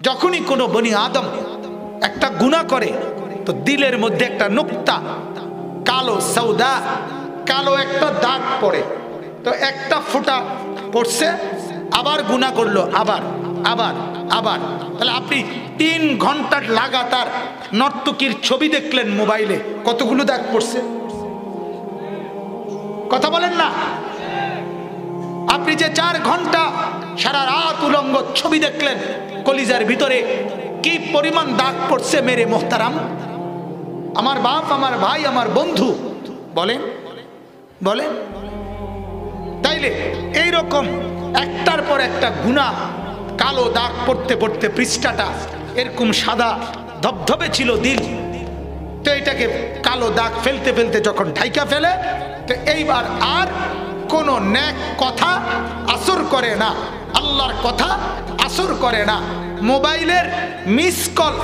যখনই কোনো বনি আদম একটা গুনাহ করে তো দিলের মধ্যে একটা নুক্তা, কালো সৌদা, কালো একটা দাগ পড়ে। তো একটা ফোঁটা পড়ছে, আবার গুনাহ করলো, আবার আবার আবার। তাহলে আপনি 3 ঘন্টা লাগাতার নর্তকীর ছবি দেখলেন মোবাইলে, কতগুলো দাগ পড়ছে? কথা বলেন না। আপনি যে 4 ঘন্টা সারা রাত উলঙ্গ ছবি দেখলেন, কলিজার ভিতরে কি পরিমাণ দাগ পড়ছে মেরে মোহতারাম। আমার বাপ, আমার ভাই, আমার বন্ধু, বলেন বলেন। তাইলে এইরকম একটার পর একটা গুনাহ, কালো দাগ পড়তে পড়তে পৃষ্ঠাটা এরকম সাদা ধবধবে ছিল দিল, তো এটাকে কালো দাগ ফেলতে ফেলতে যখন ঢাইকা ফেলে, তো এইবার আর কোনো নেক কথা আসর করে না, আল্লাহর কথা আসর করে না। মোবাইলের মিস কল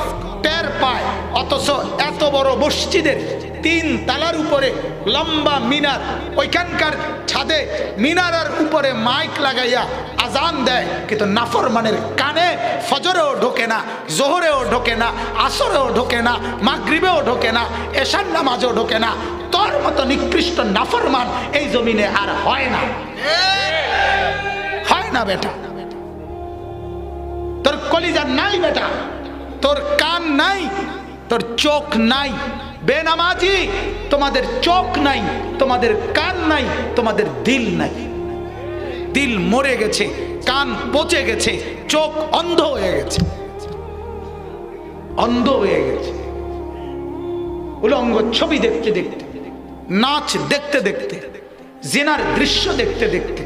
টের পায়, অথচ এত বড় মসজিদের 3 তালার উপরে লম্বা মিনার, ওইখানকার ছাদে মিনারের উপরে মাইক লাগাইয়া আজান দেয়, কিন্তু নাফরমানের কানে ফজরেও ঢোকে না, জোহরেও ঢোকে না, আসরেও ঢোকে না, মাগরিবেও ঢোকে না, এশার নামাজও ঢোকে না। তোর মতো নিকৃষ্ট নাফরমান এই জমিনে আর হয় না, হয় না বেটা। তোর কলিজা নাই বেটা, তোর কান নাই, তোর চোখ নাই। বেনামাজি, তোমাদের চোখ নাই, তোমাদের কান নাই, তোমাদের দিল নাই। দিল মরে গেছে, কান পচে গেছে, চোখ অন্ধ হয়ে গেছে, অন্ধ হয়ে গেছে। উলঙ্গ ছবি দেখতে দেখতে, নাচ দেখতে দেখতে, জিনার দৃশ্য দেখতে দেখতে,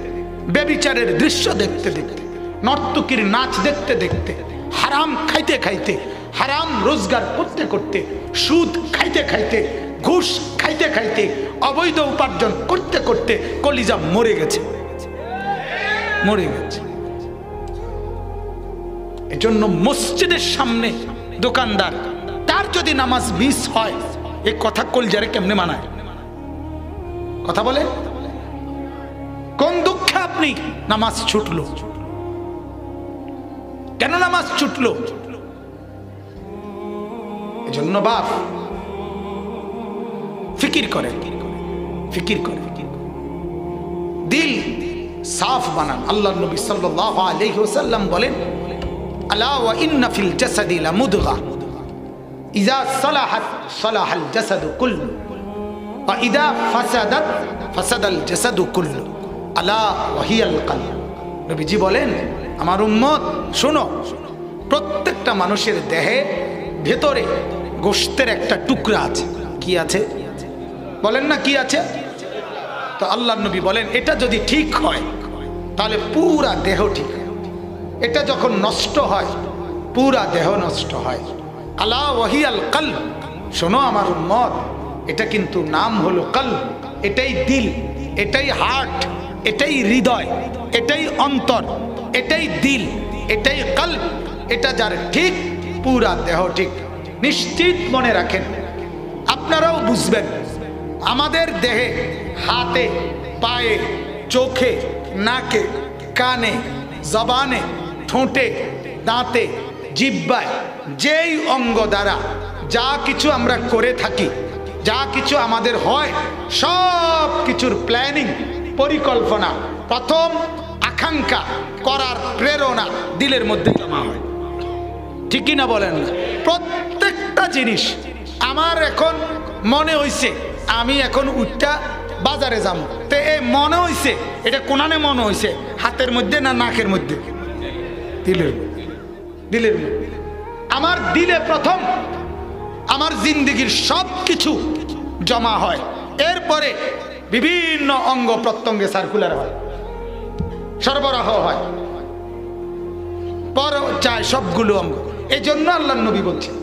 ব্যভিচারের দৃশ্য দেখতে দেখতে, নর্তকীর নাচ দেখতে দেখতে, হারাম খাইতে খাইতে, হারাম রোজগার করতে করতে, সুদ খাইতে খাইতে, ঘুষ খাইতে খাইতে, অবৈধ উপার্জন করতে করতে কলিজা মরে গেছে, মরে গেছে। এজন্য মসজিদের সামনে দোকানদার, তার যদি নামাজ মিস হয়, এই কথা কলিজারে কেমনে মানায়? কথা বলে। কোন দুঃখে আপনি নামাজ ছুটলো? কেন নামাজ ছুটলো? এজন্য বাপ ফিকির করে, ফিকির করে, দিল সাফ বানান। আল্লাহর নবী সাল্লাল্লাহু আলাইহি ওয়াসাল্লাম বলেন, আলা ওয়া ইন্না ফিল জাসাদি লামুদগা ইযা সালাহাত সালাহাল জাসাদু কুল্লু ওয়া ইযা ফাসাদাত ফাসাদাল জাসাদু কুল্লু আলা ওয়া হিয়াল কলব। নবীজি বলেন, আমার উম্মত শোনো, প্রত্যেকটা মানুষের দেহে ভেতরে গোশতের একটা টুকরা আছে। কি আছে বলেন না? কি আছে? তো আল্লাহর নবী বলেন, এটা যদি ঠিক হয় তাহলে পুরা দেহ ঠিক হয়। এটা যখন নষ্ট হয়, পুরা দেহ নষ্ট হয়। আলা ওয়াহিয়াল কলব, শোনো আমার উম্মত, এটা কিন্তু নাম হলো কলব। এটাই দিল, এটাই হার্ট, এটাই হৃদয়, এটাই অন্তর, এটাই দিল, এটাই কলব। এটা যার ঠিক, পুরা দেহ ঠিক। নিশ্চিত মনে রাখেন, আপনারাও বুঝবেন, আমাদের দেহে হাতে, পায়ে, চোখে, নাকে, কানে, জবানে, ঠোঁটে, দাঁতে, জিহ্বায়, যেই অঙ্গ দ্বারা যা কিছু আমরা করে থাকি, যা কিছু আমাদের হয়, সব কিছুর প্ল্যানিং, পরিকল্পনা, প্রথম আকাঙ্ক্ষা করার প্রেরণা দিলের মধ্যে জমা হয়। ঠিকই না বলেন? প্রত্যেকটা জিনিস আমার এখন মনে হইছে, আমি এখন উঠটা বাজারে যাবো, তো এই মনে হইছে, এটা কোনানে মনে হইছে? হাতের মধ্যে না নাকের মধ্যে? দিলের, দিলের মধ্যে। আমার দিলে প্রথম আমার জিন্দেগির সব কিছু জমা হয়, এরপরে বিভিন্ন অঙ্গ প্রত্যঙ্গে সার্কুলার হয়, সরবরাহ হয়, পর চায় সবগুলো অঙ্গ। এই জন্য আল্লাহর নবী বলছেন,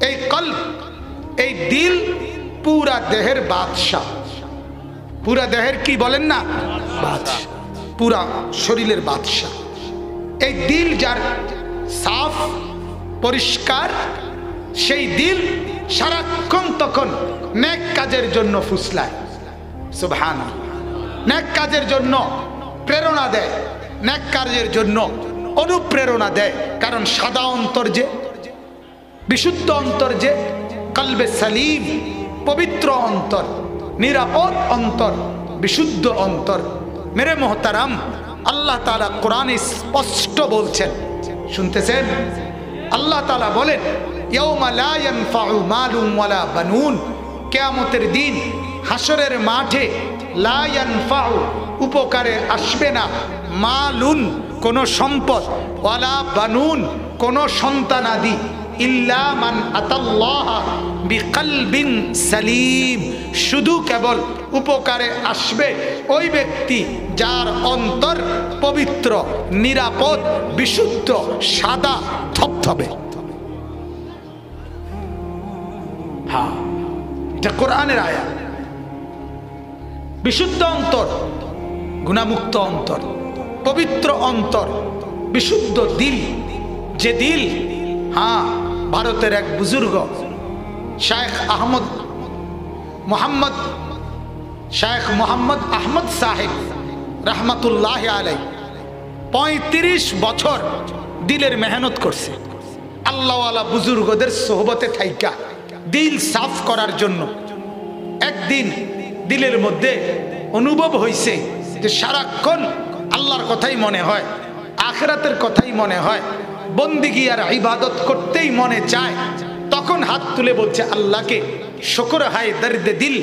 এই কলব, এই দিল পুরা দেহের বাদশা। পুরা দেহের কি বলেন না? বাদশা, পুরা শরীরের বাদশা। এই দিল যার সাফ, পরিষ্কার, সেই দিল সারাক্ষণ তখন নেক কাজের জন্য ফুসলায়। সুবহানাল্লাহ। নেক কাজের জন্য প্রেরণা দেয়, নেক কাজের জন্য অনুপ্রেরণা দেয়। কারণ সাদা অন্তর যে, বিশুদ্ধ অন্তর যে, কলবে সালিম, পবিত্র অন্তর, নিরাপদ অন্তর, বিশুদ্ধ অন্তর। মেরে মোহতারাম, আল্লাহ তাআলা কোরআনে স্পষ্ট বলছেন, শুনতেছেন? আল্লাহ তাআলা বলেন, ইয়াউমা লা ইয়ানফাউ মালুন ওয়ালা বানুন, কিয়ামতের দিন হাসরের মাঠে লা ইয়ানফাউ, উপকারে আসবে না, মালুন, কোন সম্পদ, ওয়ালা বানুন, কোন সন্তানাদি, ইল্লা মান আতাল্লাহ বিকলবিন সালিম, শুধু কেবল উপকারে আসবে ওই ব্যক্তি যার অন্তর পবিত্র, নিরাপদ, বিশুদ্ধ, সাদা থপথপে। হ্যাঁ, এটা কোরআনের আয়াত। বিশুদ্ধ অন্তর, গুনাহমুক্ত অন্তর, পবিত্র অন্তর, বিশুদ্ধ দিল, যে দিল, হ্যাঁ, ভারতের এক বুজুর্গ শেখ মোহাম্মদ আহমদ সাহেব রহমতুল্লাহ আলাই 35 বছর দিলের মেহনত করছে আল্লাহওয়ালা বুজুর্গদের সোহবতে থাইকা দিল সাফ করার জন্য। একদিন দিলের মধ্যে অনুভব হয়েছে যে সারাক্ষণ আল্লাহর কথাই মনে হয়, আখিরাতের কথাই মনে হয়, বন্দিগি আর ইবাদত করতেই মনে চায়। তখন হাত তুলে বলছে আল্লাহকে, শুকর হায় দর্দ দিল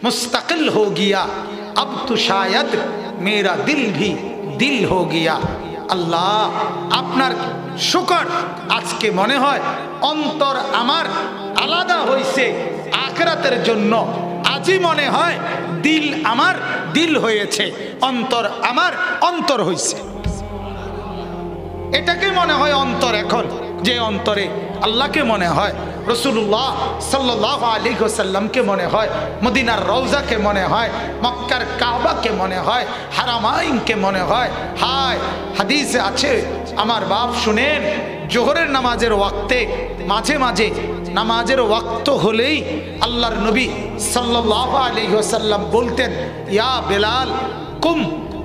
মুস্তাকিল হো গিয়া, अब तो शायद मेरा दिल भी दिल हो गया। আল্লাহ, আপনার শুকর, আজকে মনে হয় অন্তর আমার আলাদা হয়েছে আখিরাতের জন্য। আজই মনে হয় দিল আমার দিল হয়েছে, অন্তর আমার অন্তর হয়েছে। এটাকে মনে হয় অন্তর এখন, যে অন্তরে আল্লাহকে মনে হয়, রাসূলুল্লাহ সাল্লাল্লাহু আলাইহি ওয়াসাল্লামকে মনে হয়, মদিনার রওজাকে মনে হয়, মক্কার কাবাকে মনে হয়, হারামাইনকে মনে হয়। হায়, হাদিসে আছে, আমার বাপ শুনেন, জোহরের নামাজের ওয়াক্তে মাঝে মাঝে নামাজের ওয়াক্ত হলেই আল্লাহর নবী সাল্লাল্লাহু আলাইহি ওয়াসাল্লাম বলতেন, ইয়া বেলাল কুম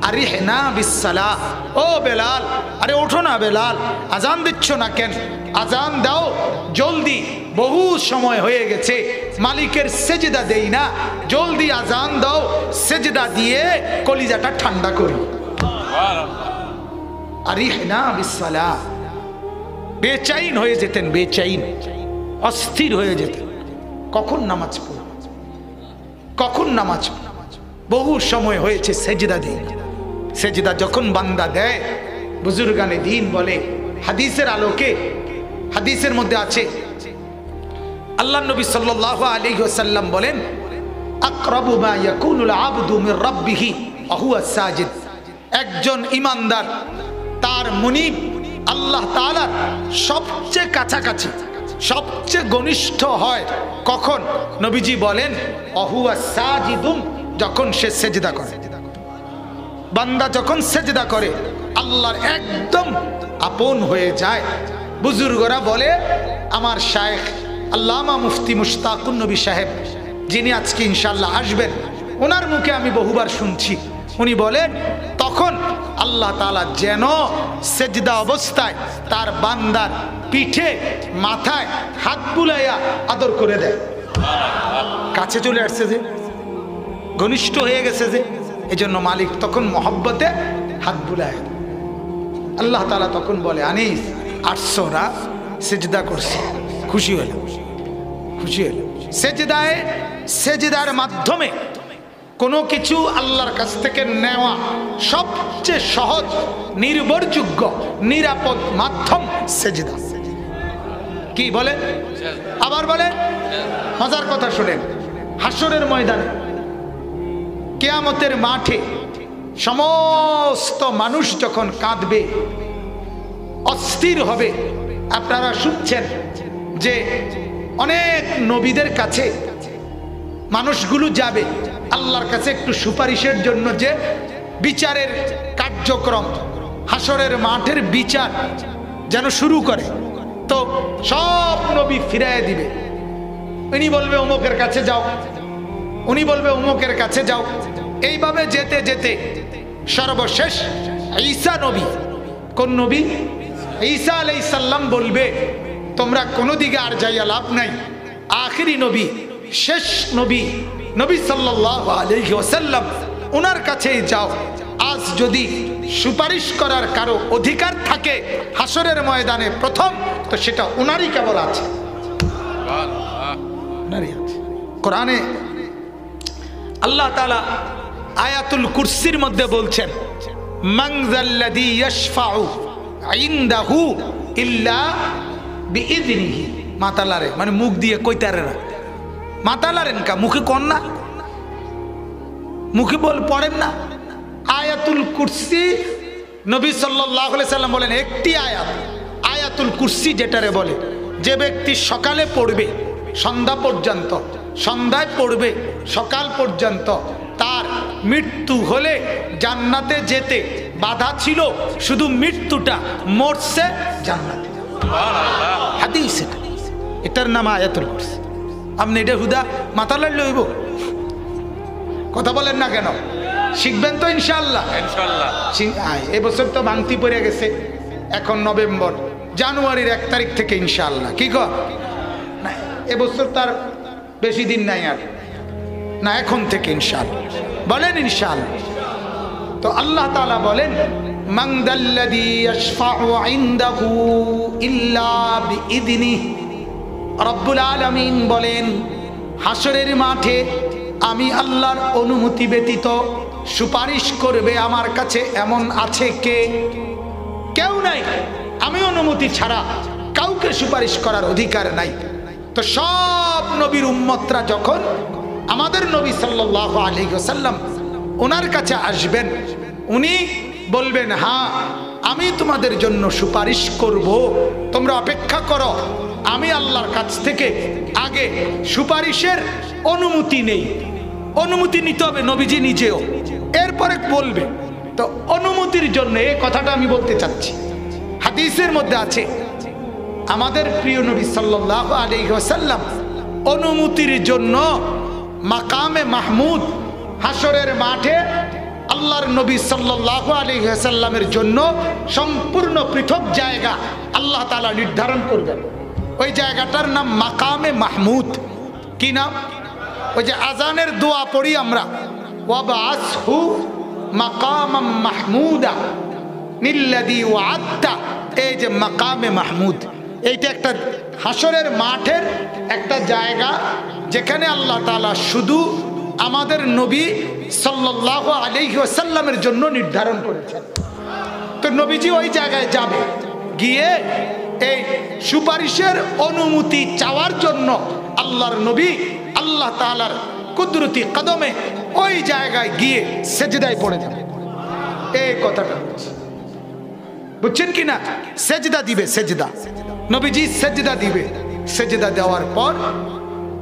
আরিহনা বিসসালাহ, ও বেলাল, আরে ওঠো না বেলাল, আজান দিচ্ছ না কেন? আজান দাও জলদি, বহু সময় হয়ে গেছে, মালিকের সেজদা দেই না, জলদি আজান দাও, সেজদা দিয়ে কলিজাটা ঠান্ডা করি। আরিহনা বিসসালাহ, বেচাইন হয়ে যেতেন, বেচাইন, অস্থির হয়ে যেতেন, কখন নামাজ পড়ব, কখন নামাজ পড়ব, বহু সময় হয়েছে সেজদা দেই। সেজদা যখন বান্দা দেয়, বুজুর্গানে দ্বীন বলে, হাদিসের আলোকে, হাদিসের মধ্যে আছে, আল্লাহ নবী সাল্লাল্লাহু আলাইহি ওয়াসাল্লাম বলেন, আকরাবু মা ইয়াকুনুল আবদু মির রাব্বিহি ওয়া হুয়া সাজিদ, একজন ঈমানদার তার মুনিব আল্লাহ তাআলার সবচেয়ে কাছাকাছি, সবচেয়ে ঘনিষ্ঠ হয় কখন? নবীজি বলেন, ওয়া হুয়া সাজিদুন, যখন সে সেজদা করে। বান্দা যখন সেজদা করে আল্লাহর একদম আপন হয়ে যায়। বুজুর্গরা বলে, আমার শায়েখ আল্লামা মুফতি মুশতাকুন নবী সাহেব, যিনি আজকে ইনশাআল্লাহ আসবেন, ওনার মুখে আমি বহুবার শুনছি, উনি বলেন, তখন আল্লাহ তাআলা যেন সেজদা অবস্থায় তার বান্দার পিঠে, মাথায় হাত বুলাইয়া আদর করে দেয়। কাছে চলে আসছে যে, ঘনিষ্ঠ হয়ে গেছে যে, এজন্য মালিক তখন মহব্বতে হাত বুলায়। আল্লাহ তাআলা তখন বলে, আনিস আসছো না, সেজদা করছে, খুশি হল, খুশি হল। সেজদায়, সেজদার মাধ্যমে কোনো কিছু আল্লাহর কাছ থেকে নেওয়া সবচেয়ে সহজ, নির্ভরযোগ্য, নিরাপদ মাধ্যম সেজদা। কি বলে? আবার বলে, মজার কথা শুনেন, হাসরের ময়দানে, কিয়ামতের মাঠে সমস্ত মানুষ যখন কাঁদবে, অস্থির হবে, আপনারা শুনছেন যে অনেক নবীদের কাছে মানুষগুলো যাবে আল্লাহর কাছে একটু সুপারিশের জন্য, যে বিচারের কার্যক্রম, হাসরের মাঠের বিচার যেন শুরু করে। তো সব নবী ফিরায় দিবে, উনি বলবে অমুকের কাছে যাও, উনি বলবে অমুকের কাছে যাও। এইভাবে যেতে যেতে সর্বশেষ ঈসা নবী কোন নবী? ঈসা আলাইহিস সালাম বলবে তোমরা কোনো দিকে আর যাইয়া লাভ নাই, আখিরি নবী, শেষ নবী, নবী সাল্লাল্লাহু আলাইহি ওয়াসাল্লাম, ওনার কাছেই যাও। আজ যদি সুপারিশ করার কারো অধিকার থাকে হাসরের ময়দানে প্রথম, তো সেটা ওনারই কেবল আছে, ওনারই আছে। কোরআনে আল্লাহ তাআলা আয়াতুল কুরসির মধ্যে বলছেন, মান যাল্লাযী ইয়াশফাউ ইনদাহু ইল্লা বিইযনিহি। মাতালারে মানে মুখ দিয়ে কইতারে না, মাতালারেন কা মুখে কোন না, মুখে বল পড়েন না। আয়াতুল কুরসি নবী সাল্লাল্লাহু আলাইহি সাল্লাম বলেন একটি আয়াত, আয়াতুল কুরসি যেটারে বলে, যে ব্যক্তি সকালে পড়বে সন্ধ্যা পর্যন্ত, সন্ধ্যায় পড়বে সকাল পর্যন্ত, তার মৃত্যু হলে জান্নাতে যেতে বাধা ছিল, শুধু মৃত্যুটা, মরছে জান্নাতে। হাদিস এটা, এটার নাম আয়াতুল কুরসি। আপনি এটা হুদা মাথা লাড়লে হইব? কথা বলেন না কেন? শিখবেন তো ইনশাআল্লাহ? ইনশাআল্লাহ। এবছর তো ভাঙতি পড়ে গেছে, এখন নভেম্বর, জানুয়ারির 1 তারিখ থেকে ইনশাআল্লাহ। কি কর না, এবছর তার বেশি দিন নাই আর না, এখন থেকে ইনশাআল্লাহ। বলেন ইনশাআল্লাহ। তো আল্লাহ তাআলা বলেন, মান যাল্লাযী ইয়াশফাউ ইনদাহু ইল্লা বিইযনিহি। রব্বুল আলামিন বলেন, হাসরের মাঠে আমি আল্লাহর অনুমতি ব্যতীত সুপারিশ করবে আমার কাছে এমন আছে কে? কেউ নাই। আমি অনুমতি ছাড়া কাউকে সুপারিশ করার অধিকার নাই। তো সব নবীর উম্মতরা যখন আমাদের নবী সাল্লাল্লাহু আলাইহি ওয়াসাল্লাম ওনার কাছে আসবেন, উনি বলবেন, হ্যাঁ আমি তোমাদের জন্য সুপারিশ করব, তোমরা অপেক্ষা করো, আমি আল্লাহর কাছ থেকে আগে সুপারিশের অনুমতি নেই। অনুমতি নিতে হবে নবীজি নিজেও, এরপরে বলবে। তো অনুমতির জন্য এই কথাটা আমি বলতে চাচ্ছি, হাদিসের মধ্যে আছে আমাদের প্রিয় নবী সাল্লাল্লাহু আলাইহি ওয়াসাল্লাম অনুমতির জন্য মাকামে মাহমুদ, হাসরের মাঠে আল্লাহর নবী সাল্লাল্লাহু আলাইহি ওয়াসাল্লামের জন্য সম্পূর্ণ পৃথক জায়গা আল্লাহ তাআলা নির্ধারণ করবেন। ওই জায়গাটার নাম মাকামে মাহমুদ। কি নাম? ওই যে আজানের দোয়া পড়ি আমরা, ওয়াবআসহু মাকামাম মাহমুদা নিল্লাযী ওয়া'আদতা। এই যে মাকামে মাহমুদ, এইটা একটা হাসরের মাঠের একটা জায়গা যেখানে আল্লাহ তাআলা শুধু আমাদের নবী সাল্লাল্লাহু আলাইহি ওয়াসাল্লামের জন্য নির্ধারণ করেছেন। তো নবীজি ওই জায়গায় যাবে, গিয়ে এই সুপারিশের অনুমতি চাওয়ার জন্য আল্লাহর নবী আল্লাহ তাআলার কুদরতি কদমে ওই জায়গায় গিয়ে সেজদায় পড়ে যাবে। এই কথাটা বুঝছেন কি না? সেজদা দিবে, সেজদা নবীজি সেজদা দিবে। সেজদা দেওয়ার পর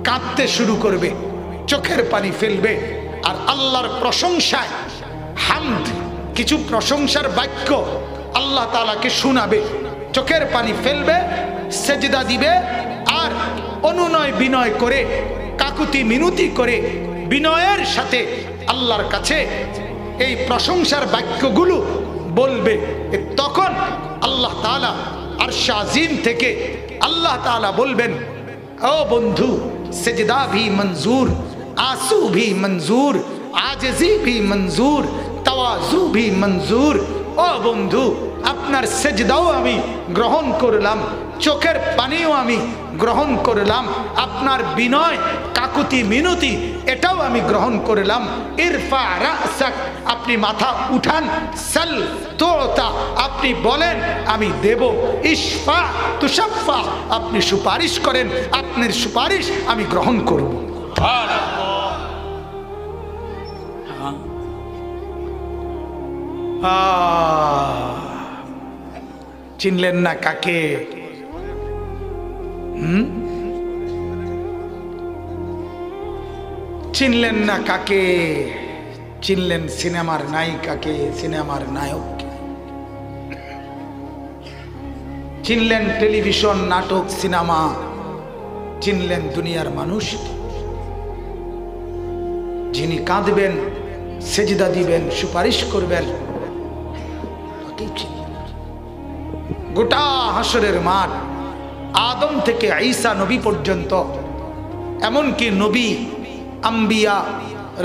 কাঁদতে শুরু করবে, চোখের পানি ফেলবে, আর আল্লাহর প্রশংসায় হামদ, কিছু প্রশংসার বাক্য আল্লাহ তাআলাকে শোনাবে, চোখের পানি ফেলবে, সেজদা দিবে, আর অনুনয় বিনয় করে, কাকুতি মিনতি করে, বিনয়ের সাথে আল্লাহর কাছে এই প্রশংসার বাক্যগুলো বলবে। তখন আল্লাহ তাআলা আরশ আজিম থেকে আল্লাহ তাআলা বলবেন, ও বন্ধু, সেজদা ভি মঞ্জুর, आंसू भी मंजूर, आजिजी भी मंजूर, तवाजु भी मंजूर। ओ बंधु, আপনার সেজদাও আমি গ্রহণ করলাম, চোখের পানিও আমি গ্রহণ করলাম, আপনার বিনয় কাকুতি মিনতি এটাও আমি গ্রহণ করলাম। ইরফা রাসাক, আপনি মাথা উঠান, সাল তুতা, আপনি বলেন আমি দেব, ইশফা তুশাফা, আপনি সুপারিশ করেন, আপনার সুপারিশ আমি গ্রহণ করব। চিনলেন না কাকে? চিনলেন না কাকে? চিনলেন সিনেমার নায়িকাকে, সিনেমার নায়ককে, চিনলেন টেলিভিশন, নাটক, সিনেমা, চিনলেন দুনিয়ার মানুষ, যিনি কাঁদবেন, সেজদা দিবেন, সুপারিশ করবেন, গোটা হাসরের মাঠ আদম থেকে ঈসা নবী পর্যন্ত, এমনকি নবী, আম্বিয়া,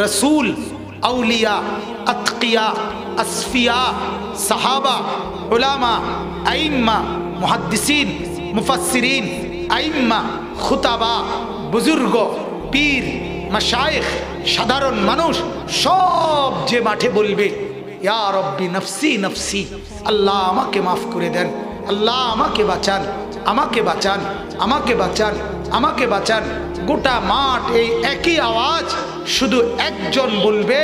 রসুল, আউলিয়া, আতকিয়া, আসফিয়া, সাহাবা, উলামা, আইম্মা, মুহাদ্দিসিন, মুফাসসিরিন, আইম্মা, খুতাবা, বুজুর্গ, পীর, মাশায়েখ, সাধারণ মানুষ সব যে মাঠে বলবে ইয়া রব্বি নফসি নফসি, আল্লাহ আমাকে মাফ করে দেন, আল্লাহ আমাকে বাঁচান, আমাকে বাঁচান, আমাকে বাঁচান, আমাকে বাঁচান। গোটা মাঠ এই একই আওয়াজ, শুধু একজন বলবে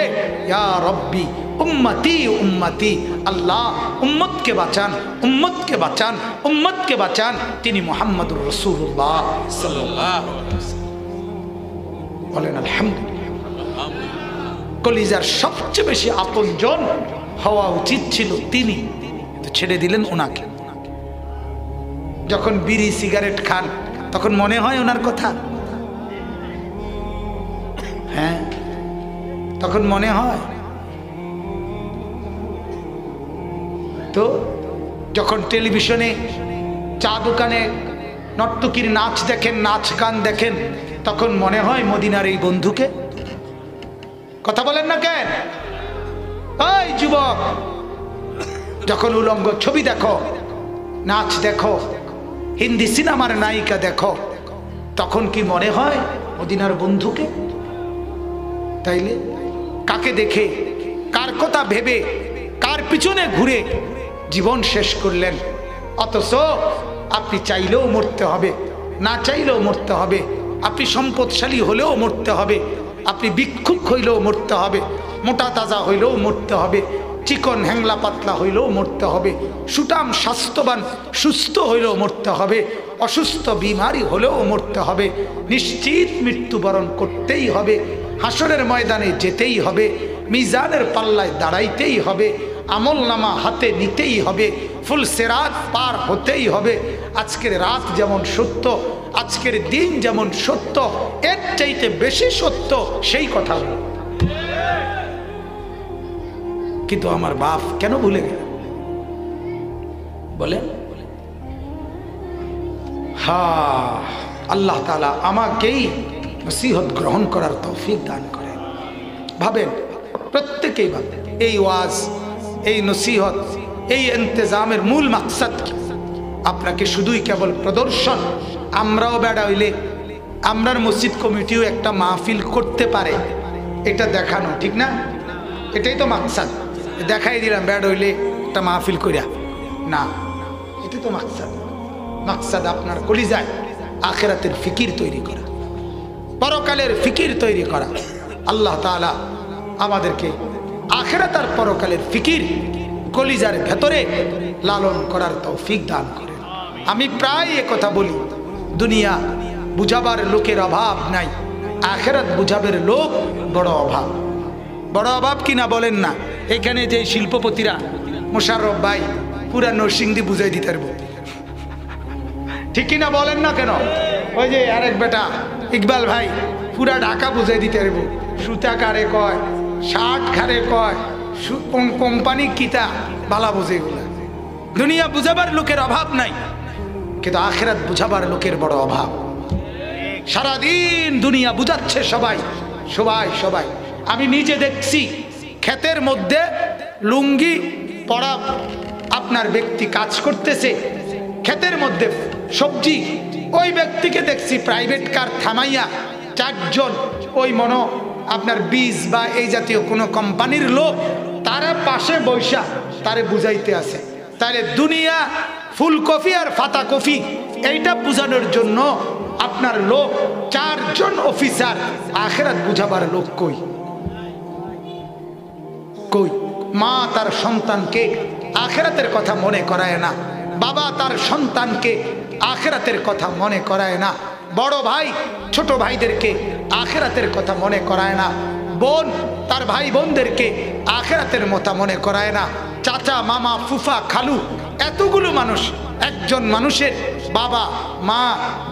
ইয়া রব্বি উম্মতি উম্মতি, আল্লাহ উম্মতকে বাঁচান, উম্মতকে বাঁচান, উম্মতকে বাঁচান। তিনি মুহাম্মদুর রাসূলুল্লাহ সাল্লাল্লাহু আলাইহি ওয়াসাল্লাম। বলেন আলহামদুলিল্লাহ। কলিজার সবচেয়ে বেশি আপনজন হওয়া উচিত ছিল তিনি, তো ছেড়ে দিলেন ওনাকে। যখন বিড়ি সিগারেট খান তখন মনে হয় ওনার কথা? হ্যাঁ, তখন মনে হয়। তো যখন টেলিভিশনে, চা দোকানে নর্তকীর নাচ দেখেন, নাচ গান দেখেন, তখন মনে হয় মদিনার এই বন্ধুকে? কথা বলেন না কেন? এই যুবক, যখন উলঙ্গ ছবি দেখো, নাচ দেখো, হিন্দি সিনেমার নায়িকা দেখো, তখন কি মনে হয় মদিনার বন্ধুকে? তাইলে কাকে দেখে, কার কথা ভেবে, কার পিছনে ঘুরে জীবন শেষ করলেন? অথচ আপনি চাইলেও মরতে হবে, না চাইলেও মরতে হবে। আপনি সম্পদশালী হলেও মরতে হবে, আপনি ভিক্ষুক হইলেও মরতে হবে, মোটা তাজা হইলেও মরতে হবে, চিকন হ্যাংলা পাতলা হইলেও মরতে হবে, সুঠাম স্বাস্থ্যবান সুস্থ হইলেও মরতে হবে, অসুস্থ বিমারি হলেও মরতে হবে। নিশ্চিত মৃত্যুবরণ করতেই হবে, হাসরের ময়দানে যেতেই হবে, মিজানের পাল্লায় দাঁড়াইতেই হবে, আমল নামা হাতে নিতেই হবে, ফুল সেরাত পার হতেই হবে। আজকের রাত যেমন সত্য, আজকের দিন যেমন সত্য, এর চাইতে বেশি সত্য সেই কথা। কিন্তু আমার বাপ কেন ভুলে গেল? বলে হ্যাঁ, আল্লাহ তাআলা আমাকেই নসিহত গ্রহণ করার তৌফিক দান করেন। ভাবেন, প্রত্যেকেই ভাবেন, এই ওয়াজ, এই নসিহত, এই ইন্তেজামের মূল মাকসাদ কি? আপনাকে শুধুই কেবল প্রদর্শন, আমরাও বেড়া হইলে আমরার মসজিদ কমিটিও একটা মাহফিল করতে পারে, এটা দেখানো, ঠিক না? এটাই তো মাকসাদ। দেখাই দিলাম বেড়া হইলে একটা মাহফিল করিয়া, না, এটা তো মাকসাদ। মাকসাদ আপনার কলিজায় আখিরাতের ফিকির তৈরি করা, পরকালের ফিকির তৈরি করা। আল্লাহ তাআলা আমাদেরকে আখিরাত আর পরকালের ফিকির কলিজার ভেতরে লালন করার তৌফিক দান করেন। আমি প্রায় কথা বলি, দুনিয়া বুঝাবার লোকের অভাব নাই, আখিরাত বুঝাবের লোক বড় অভাব। বড় অভাব কিনা বলেন না? এখানে যে শিল্পপতিরা, মোশাররফ ভাই পুরা নরসিংদী বুঝাই দিতে পারবো, ঠিক কিনা বলেন না কেন? ওই যে আরেক বেটা ইকবাল ভাই পুরা ঢাকা বুঝাই দিতে পারবো, সুতা কারে কয়, শার্ট খারে কয়, কোম্পানি কিতা বালা বুঝে গুলা। দুনিয়া বুঝাবার লোকের অভাব নাই, কিন্তু আখিরাত বুঝাবার লোকের বড় অভাব। সারাদিন দুনিয়া বুঝাচ্ছে সবাই সবাই সবাই। আমি নিজে দেখছি, ক্ষেতের মধ্যে লুঙ্গি পরা আপনার ব্যক্তি কাজ করতেছে, ক্ষেতের মধ্যে সবজি, ওই ব্যক্তিকে দেখছি প্রাইভেট কার থামাইয়া চারজন ওই মনো আপনার বীজ বা এই জাতীয় কোনো কোম্পানির লোক তারা পাশে বৈশা তারে বুঝাইতে আছে। তাহলে দুনিয়া ফুলকপি আর ফাতা কফি এইটা বুঝানোর জন্য আপনার লোক চারজন অফিসার, আখিরাত বুঝাবার লোক কই? কই? মা তার সন্তানকে আখিরাতের কথা মনে করায় না, বাবা তার সন্তানকে আখিরাতের কথা মনে করায় না, বড় ভাই ছোট ভাইদেরকে আখিরাতের কথা মনে করায় না, বোন তার ভাই বোনদেরকে আখিরাতের কথা মনে করায় না, চাচা মামা ফুফা খালু এতগুলো মানুষ একজন মানুষের বাবা মা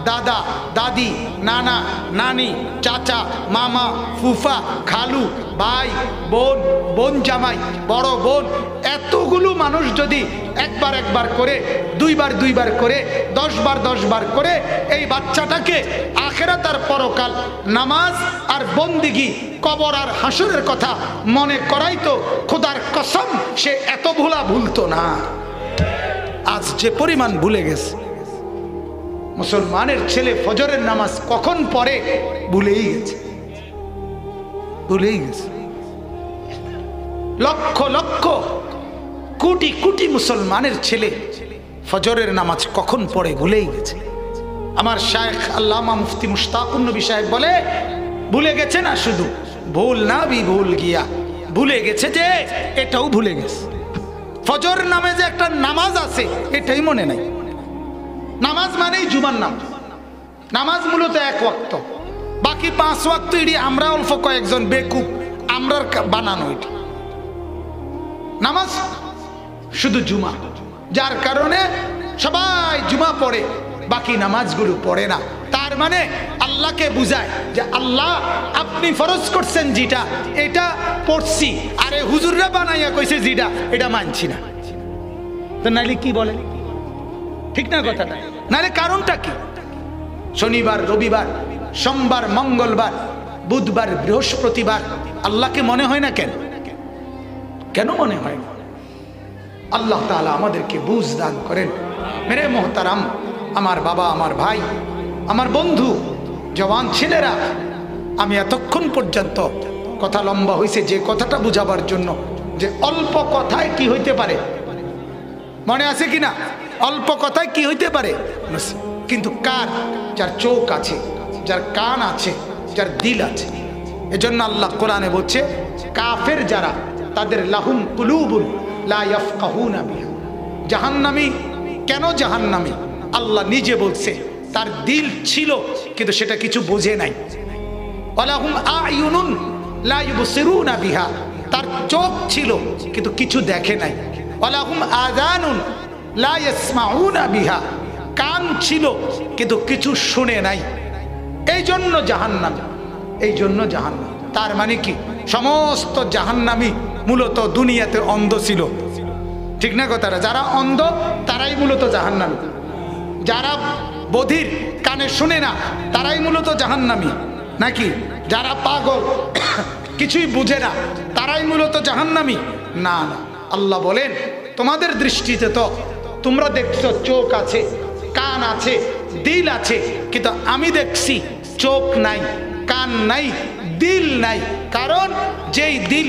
দাদা দাদি নানা নানি চাচা মামা ফুফা খালু ভাই বোন বোন জামাই বড় বোন এতগুলো মানুষ যদি একবার করে দুইবার করে 10 বার করে এই বাচ্চাটাকে আখিরাত আর পরকাল নামাজ আর বন্দিগি কবর আর হাসরের কথা মনে করাইতো খোদার কসম সে এত ভুলতো না। আজ যে পরিমাণ ভুলে গেছে। মুসলমানের ছেলে ফজরের নামাজ কখন পড়ে ভুলেই গেছে। লক্ষ লক্ষ কোটি কোটি মুসলমানের ছেলে ফজরের নামাজ কখন পড়ে ভুলেই গেছে। আমার শায়েখ আল্লামা মুফতি মুশতাকুন নবী সাহেব বলে, ভুলে গেছে না শুধু ভুল না ভি ভুল গিয়া, ভুলে গেছে যে এটাও ভুলে গেছে। ফজর নামে যে একটা নামাজ আছে এটাই মনে নাই। নামাজ মানেই জুমার নাম। নামাজ মূলত 1 ওয়াক্ত, বাকি 5 ওয়াক্ত এটি আমরা অল্প কয়েকজন বেকুব আমরার বানানো। এটি নামাজ শুধু জুমা, যার কারণে সবাই জুমা পড়ে, বাকি নামাজগুলো পড়ে না। তার মানে আল্লাহকে বুঝায় যে আল্লাহ আপনি ফরজ করছেন যেটা এটা পড়ছি, আরে হুজুররা বানাইয়া কইছে যেটা এটা মানছি না। তো নাইলে কি বলে, ঠিক না কথাটা? নাইলে কারণটা কি? শনিবার রবিবার সোমবার মঙ্গলবার বুধবার বৃহস্পতিবার আল্লাহকে মনে হয় না কেন? কেন মনে হয় না? আল্লাহ তাআলা আমাদেরকে বুঝ দান করেন। মেরে মোহতারাম, আমার বাবা, আমার ভাই, আমার বন্ধু, জওয়ান ছেলেরা, আমি এতক্ষণ পর্যন্ত কথা লম্বা হয়েছে যে কথাটা বুঝাবার জন্য যে অল্প কথায় কি হইতে পারে, মনে আছে কিনা? অল্প কথায় কি হইতে পারে? কিন্তু কার? যার চোখ আছে, যার কান আছে, যার দিল আছে। এজন্য আল্লাহ কোরআনে বলছে কাফের যারা, তাদের লাহুম কুলুবুন লা ইয়াফকাহুনা বিহা। জাহান্নামী কেন জাহান্নামী? আল্লাহ নিজে বলছে তার দিল ছিল কিন্তু সেটা কিছু বোঝে নাই। ওয়ালাহুম আয়ুনুন লা ইউবসিরুনা বিহা, তার চোখ ছিল কিন্তু কিছু দেখে নাই। ওয়ালাহুম আযানুন লা ইয়াসমাউনা বিহা, কান ছিল কিন্তু কিছু শুনে নাই। এই জন্য জাহান্নাম, এই জন্য জাহান্নাম। তার মানে কি? সমস্ত জাহান্নামী মূলত দুনিয়াতে অন্ধ ছিল, ঠিক না কথাটা? যারা অন্ধ তারাই মূলত জাহান্নামী। যারা বধির, কানে শুনে না, তারাই মূলত জাহান্নামী নাকি? যারা পাগল কিছুই বুঝে না তারাই মূলত জাহান্নামী? না না, আল্লাহ বলেন তোমাদের দৃষ্টিতে তো তোমরা দেখছো চোখ আছে, কান আছে, দিল আছে, কিন্তু আমি দেখছি চোখ নাই, কান নাই, দিল নাই। কারণ যেই দিল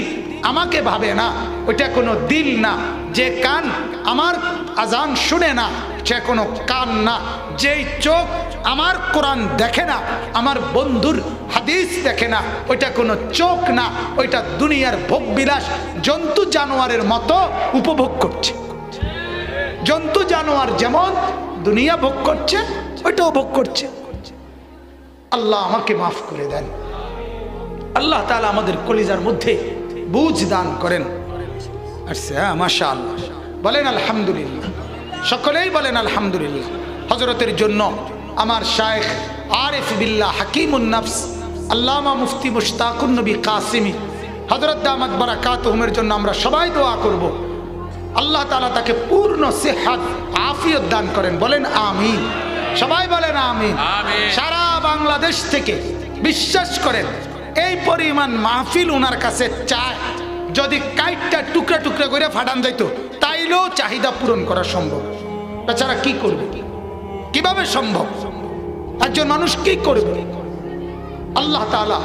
আমাকে ভাবে না ওইটা কোনো দিল না, যে কান আমার আজান শুনে না সে কোনো কান না, যেই চোখ আমার কোরআন দেখে না, আমার বন্ধুর হাদিস দেখে না, ওইটা কোনো চোখ না, ওইটা দুনিয়ার ভোগবিলাস জন্তু জানোয়ারের মতো উপভোগ করছে। জন্তু জানোয়ার যেমন দুনিয়া ভোগ করছে ওইটাও ভোগ করছে। আল্লাহ আমাকে মাফ করে দেন। আল্লাহ তাআলা আমাদের কলিজার মধ্যে বুঝ দান করেন। আচ্ছা, মাশাআল্লাহ, বলেন আলহামদুলিল্লাহ, সকলেই বলেন আলহামদুলিল্লাহ। হযরতের জন্য আমার শায়েখ আরিফ বিল্লাহ হাকিমুন নফস আল্লামা মুফতি মুশতাকুন নবী কাসিমি হযরত দামাত বারাকাতুহুমের জন্য আমরা সবাই দোয়া করব। আল্লাহ তাআলা তাকে পূর্ণ সেহত আফিয়ত দান করেন, বলেন আমিন। সবাই বলেন আমিন। সারা বাংলাদেশ থেকে বিশ্বাস করেন এই পরিমাণ মাহফিল ওনার কাছে চায়, যদি কাইটটা টুকরা টুকরা করে ফাটান যাইত তাইলেও চাহিদা পূরণ করা সম্ভব। তাছাড়া কি করবে? কিভাবে সম্ভব? একজন মানুষ কি করবে? আল্লাহ তাআলা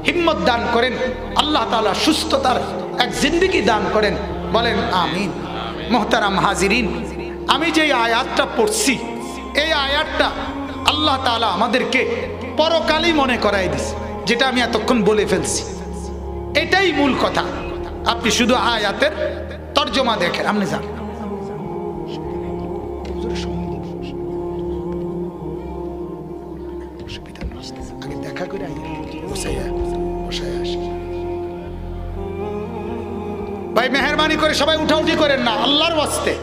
হিম্মত দান করেন, আল্লাহ তাআলা সুস্থতার এক জিন্দেগি দান করেন, বলেন আমিন। মুহতারাম হাজিরিন, আমি যে আয়াতটা পড়ছি এই আয়াতটা আল্লাহ তাআলা আমাদেরকে পরকালই মনে করাই দিছে, যেটা আমি এতক্ষণ বলে ফেলছি। এটাই মূল কথা। আপনি শুধু আয়াতের তর্জমা দেখেন, আপনি জানেন আগে দেখা করে ভাই মেহরবানি করে সবাই উঠাউঠি করেন না, আল্লাহর ওয়াস্তে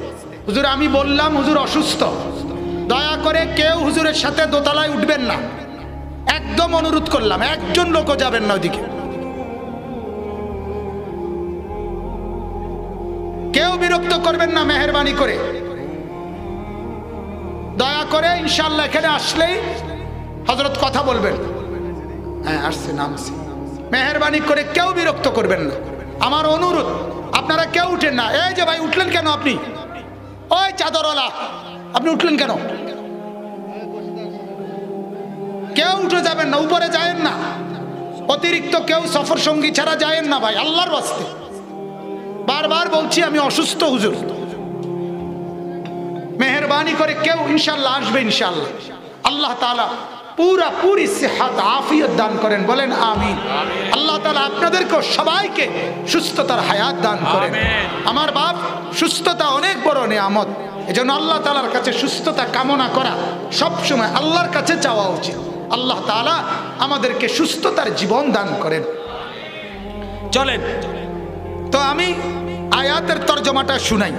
হুজুর আমি বললাম হুজুর অসুস্থ, দয়া করে কেউ হুজুরের সাথে দোতলায় উঠবেন না, একদম অনুরোধ করলাম, একজন লোকও যাবেন না ওইদিকে, কেউ বিরক্ত করবেন না মেহেরবানি করে, দয়া করে। ইনশাআল্লাহ এখানে আসলেই হযরত কথা বলবেন। হ্যাঁ আসছে, নামছে, মেহেরবানি করে কেউ বিরক্ত করবেন না, আমার অনুরোধ। আপনারা কেউ উঠেন না। এই যে ভাই উঠলেন কেন আপনি? ওই চাদরওয়ালা আপনি উঠলেন কেন? কেউ উঠে যাবেন না, উপরে যায়েন না, অতিরিক্ত কেউ সফর সঙ্গী ছাড়া যায়েন না ভাই, আল্লাহর ওয়াস্তে বারবার বলছি, আমি অসুস্থ হুজুর, মেহেরবানি করে কেউ ইনশাআল্লাহ আসবে। ইনশাআল্লাহ আল্লাহ তাআলা পুরা পুরি সেহাত আফিয়ত দান করেন, বলেন আমিন। আল্লাহ তাআলা আপনাদেরকে সবাইকে সুস্থতার হায়াত দান করেন। আমার বাপ, সুস্থতা অনেক বড় নিয়ামত, এজন্য আল্লাহ তাআলার কাছে সুস্থতা কামনা করা সব সময় আল্লাহর কাছে চাওয়া উচিত। আল্লাহ তাআলা আমাদেরকে সুস্থতার জীবন দান করেন। চলেন তো আমি আয়াতের তরজমাটা শুনাই।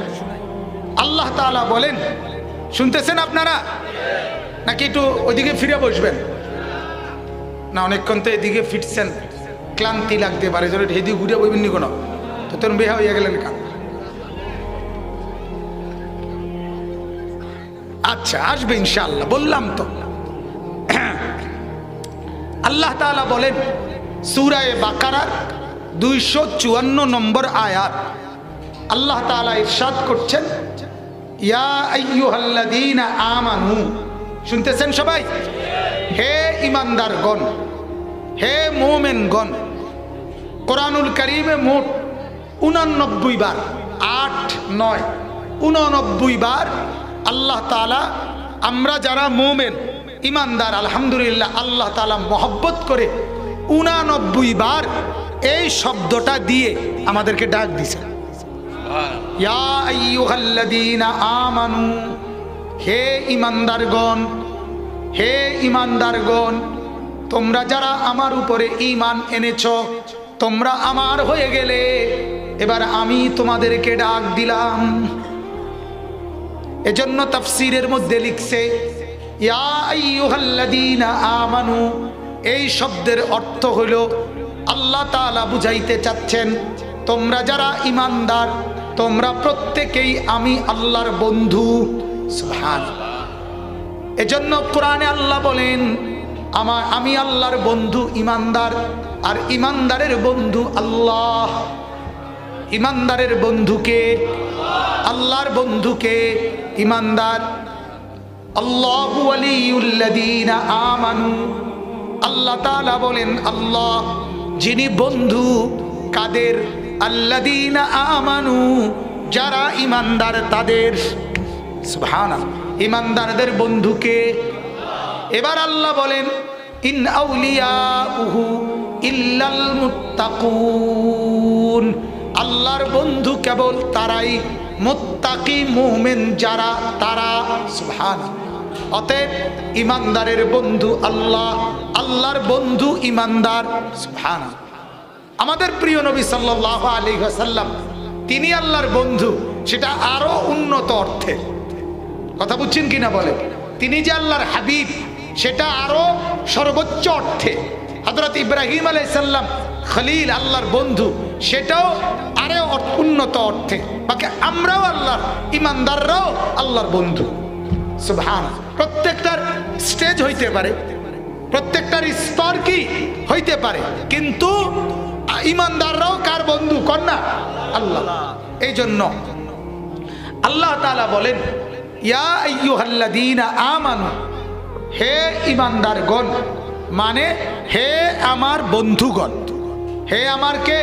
আল্লাহ তাআলা বলেন, শুনতেছেন আপনারা নাকি একটু ওইদিকে ফিরে বসবেন? না অনেকক্ষণ তো এদিকে ফিরছেন, ক্লান্তি লাগতে পারে, এদিকে ঘুরে বইবেন নি কোনো, তো তোর বেহা হইয়া গেলেন কান। আচ্ছা আসবে ইনশাআল্লাহ, বললাম তো। আল্লাহ তাআলা বলেন সূরা বাকারার 254 নম্বর আয়াত, আল্লাহ তাআলা ইরশাদ করছেন, ইয়া আইয়ুহাল্লাযীনা আমানু, শুনতেছেন সবাই? হে ঈমানদারগণ, হে মুমিনগণ। কোরআনুল কারীমে মোট 89 বার, 8 9 89 বার আল্লাহ তাআলা আমরা যারা মুমিন ঈমানদার আলহামদুলিল্লাহ আল্লাহ তাআলা মহব্বত করে 89 বার এই শব্দটা দিয়ে আমাদেরকে ডাক দিয়েছে, ইয়া আইয়ুহাল্লাযীনা আমানু, হে ঈমানদারগণ, হে ঈমানদারগণ, তোমরা যারা আমার উপরে ঈমান এনেছো, তোমরা আমার হয়ে গেলে, এবার আমি তোমাদেরকে ডাক দিলাম। এজন্য তাফসীরের মধ্যে লিখছে ইয়া আইয়ুহাল্লাযীনা আমানু, এই শব্দের অর্থ হলো আল্লাহ তাআলা বুঝাইতে চাচ্ছেন তোমরা যারা ঈমানদার, তোমরা প্রত্যেকেই আমি আল্লাহর বন্ধু। সুবহানাল্লাহ। এজন্য কোরআনে আল্লাহ বলেন আমি আল্লাহর বন্ধু ঈমানদার, আর ঈমানদারের বন্ধু আল্লাহ। ঈমানদারের বন্ধুকে, আল্লাহর বন্ধুকে ঈমানদার। আল্লাহু ওয়ালিউল্লাযীনা আমানু, আল্লাহ তাআলা বলেন আল্লাহ যিনি বন্ধু কাদের? আল্লাযীনা আমানু, যারা ঈমানদার তাদের। সুবহানাল্লাহ, ঈমানদারদের বন্ধুকে। এবার আল্লাহ বলেন ইন আউলিয়াউহু ইল্লাল মুত্তাকুন, আল্লাহর বন্ধু কেবল তারাই, মুত্তাকি মুমিন যারা তারা। সুবহানাল্লাহ। অতএব ঈমানদারের বন্ধু আল্লাহ, আল্লাহর বন্ধু ঈমানদার। সুবহানাল্লাহ। আমাদের প্রিয় নবী সাল্লাল্লাহু আলাইহি ওয়াসাল্লাম তিনি আল্লাহর বন্ধু, সেটা আরো উন্নত অর্থে। কথা বুঝছেন কিনা বলে? তিনি যে আল্লাহর হাবিব, সেটা আরো সর্বোচ্চ অর্থে। হযরত ইব্রাহিম আলাইহিস সালাম খলিল, আল্লাহর বন্ধু, সেটাও আরো উন্নত অর্থে। বাকি আমরাও আল্লাহর, ঈমানদাররাও আল্লাহর বন্ধু। সুবহানাল্লাহ। প্রত্যেকটার স্টেজ হইতে পারে, প্রত্যেকটার স্তর কি হইতে পারে, কিন্তু ঈমানদাররাও কার বন্ধু? কন্যা আল্লাহ। এই জন্য আল্লাহ তাআলা বলেন ইয়া আইয়ুহাল্লাযীনা আমানু, হে ঈমানদারগণ, মানে হে আমার বন্ধুগণ, হে আমার কে?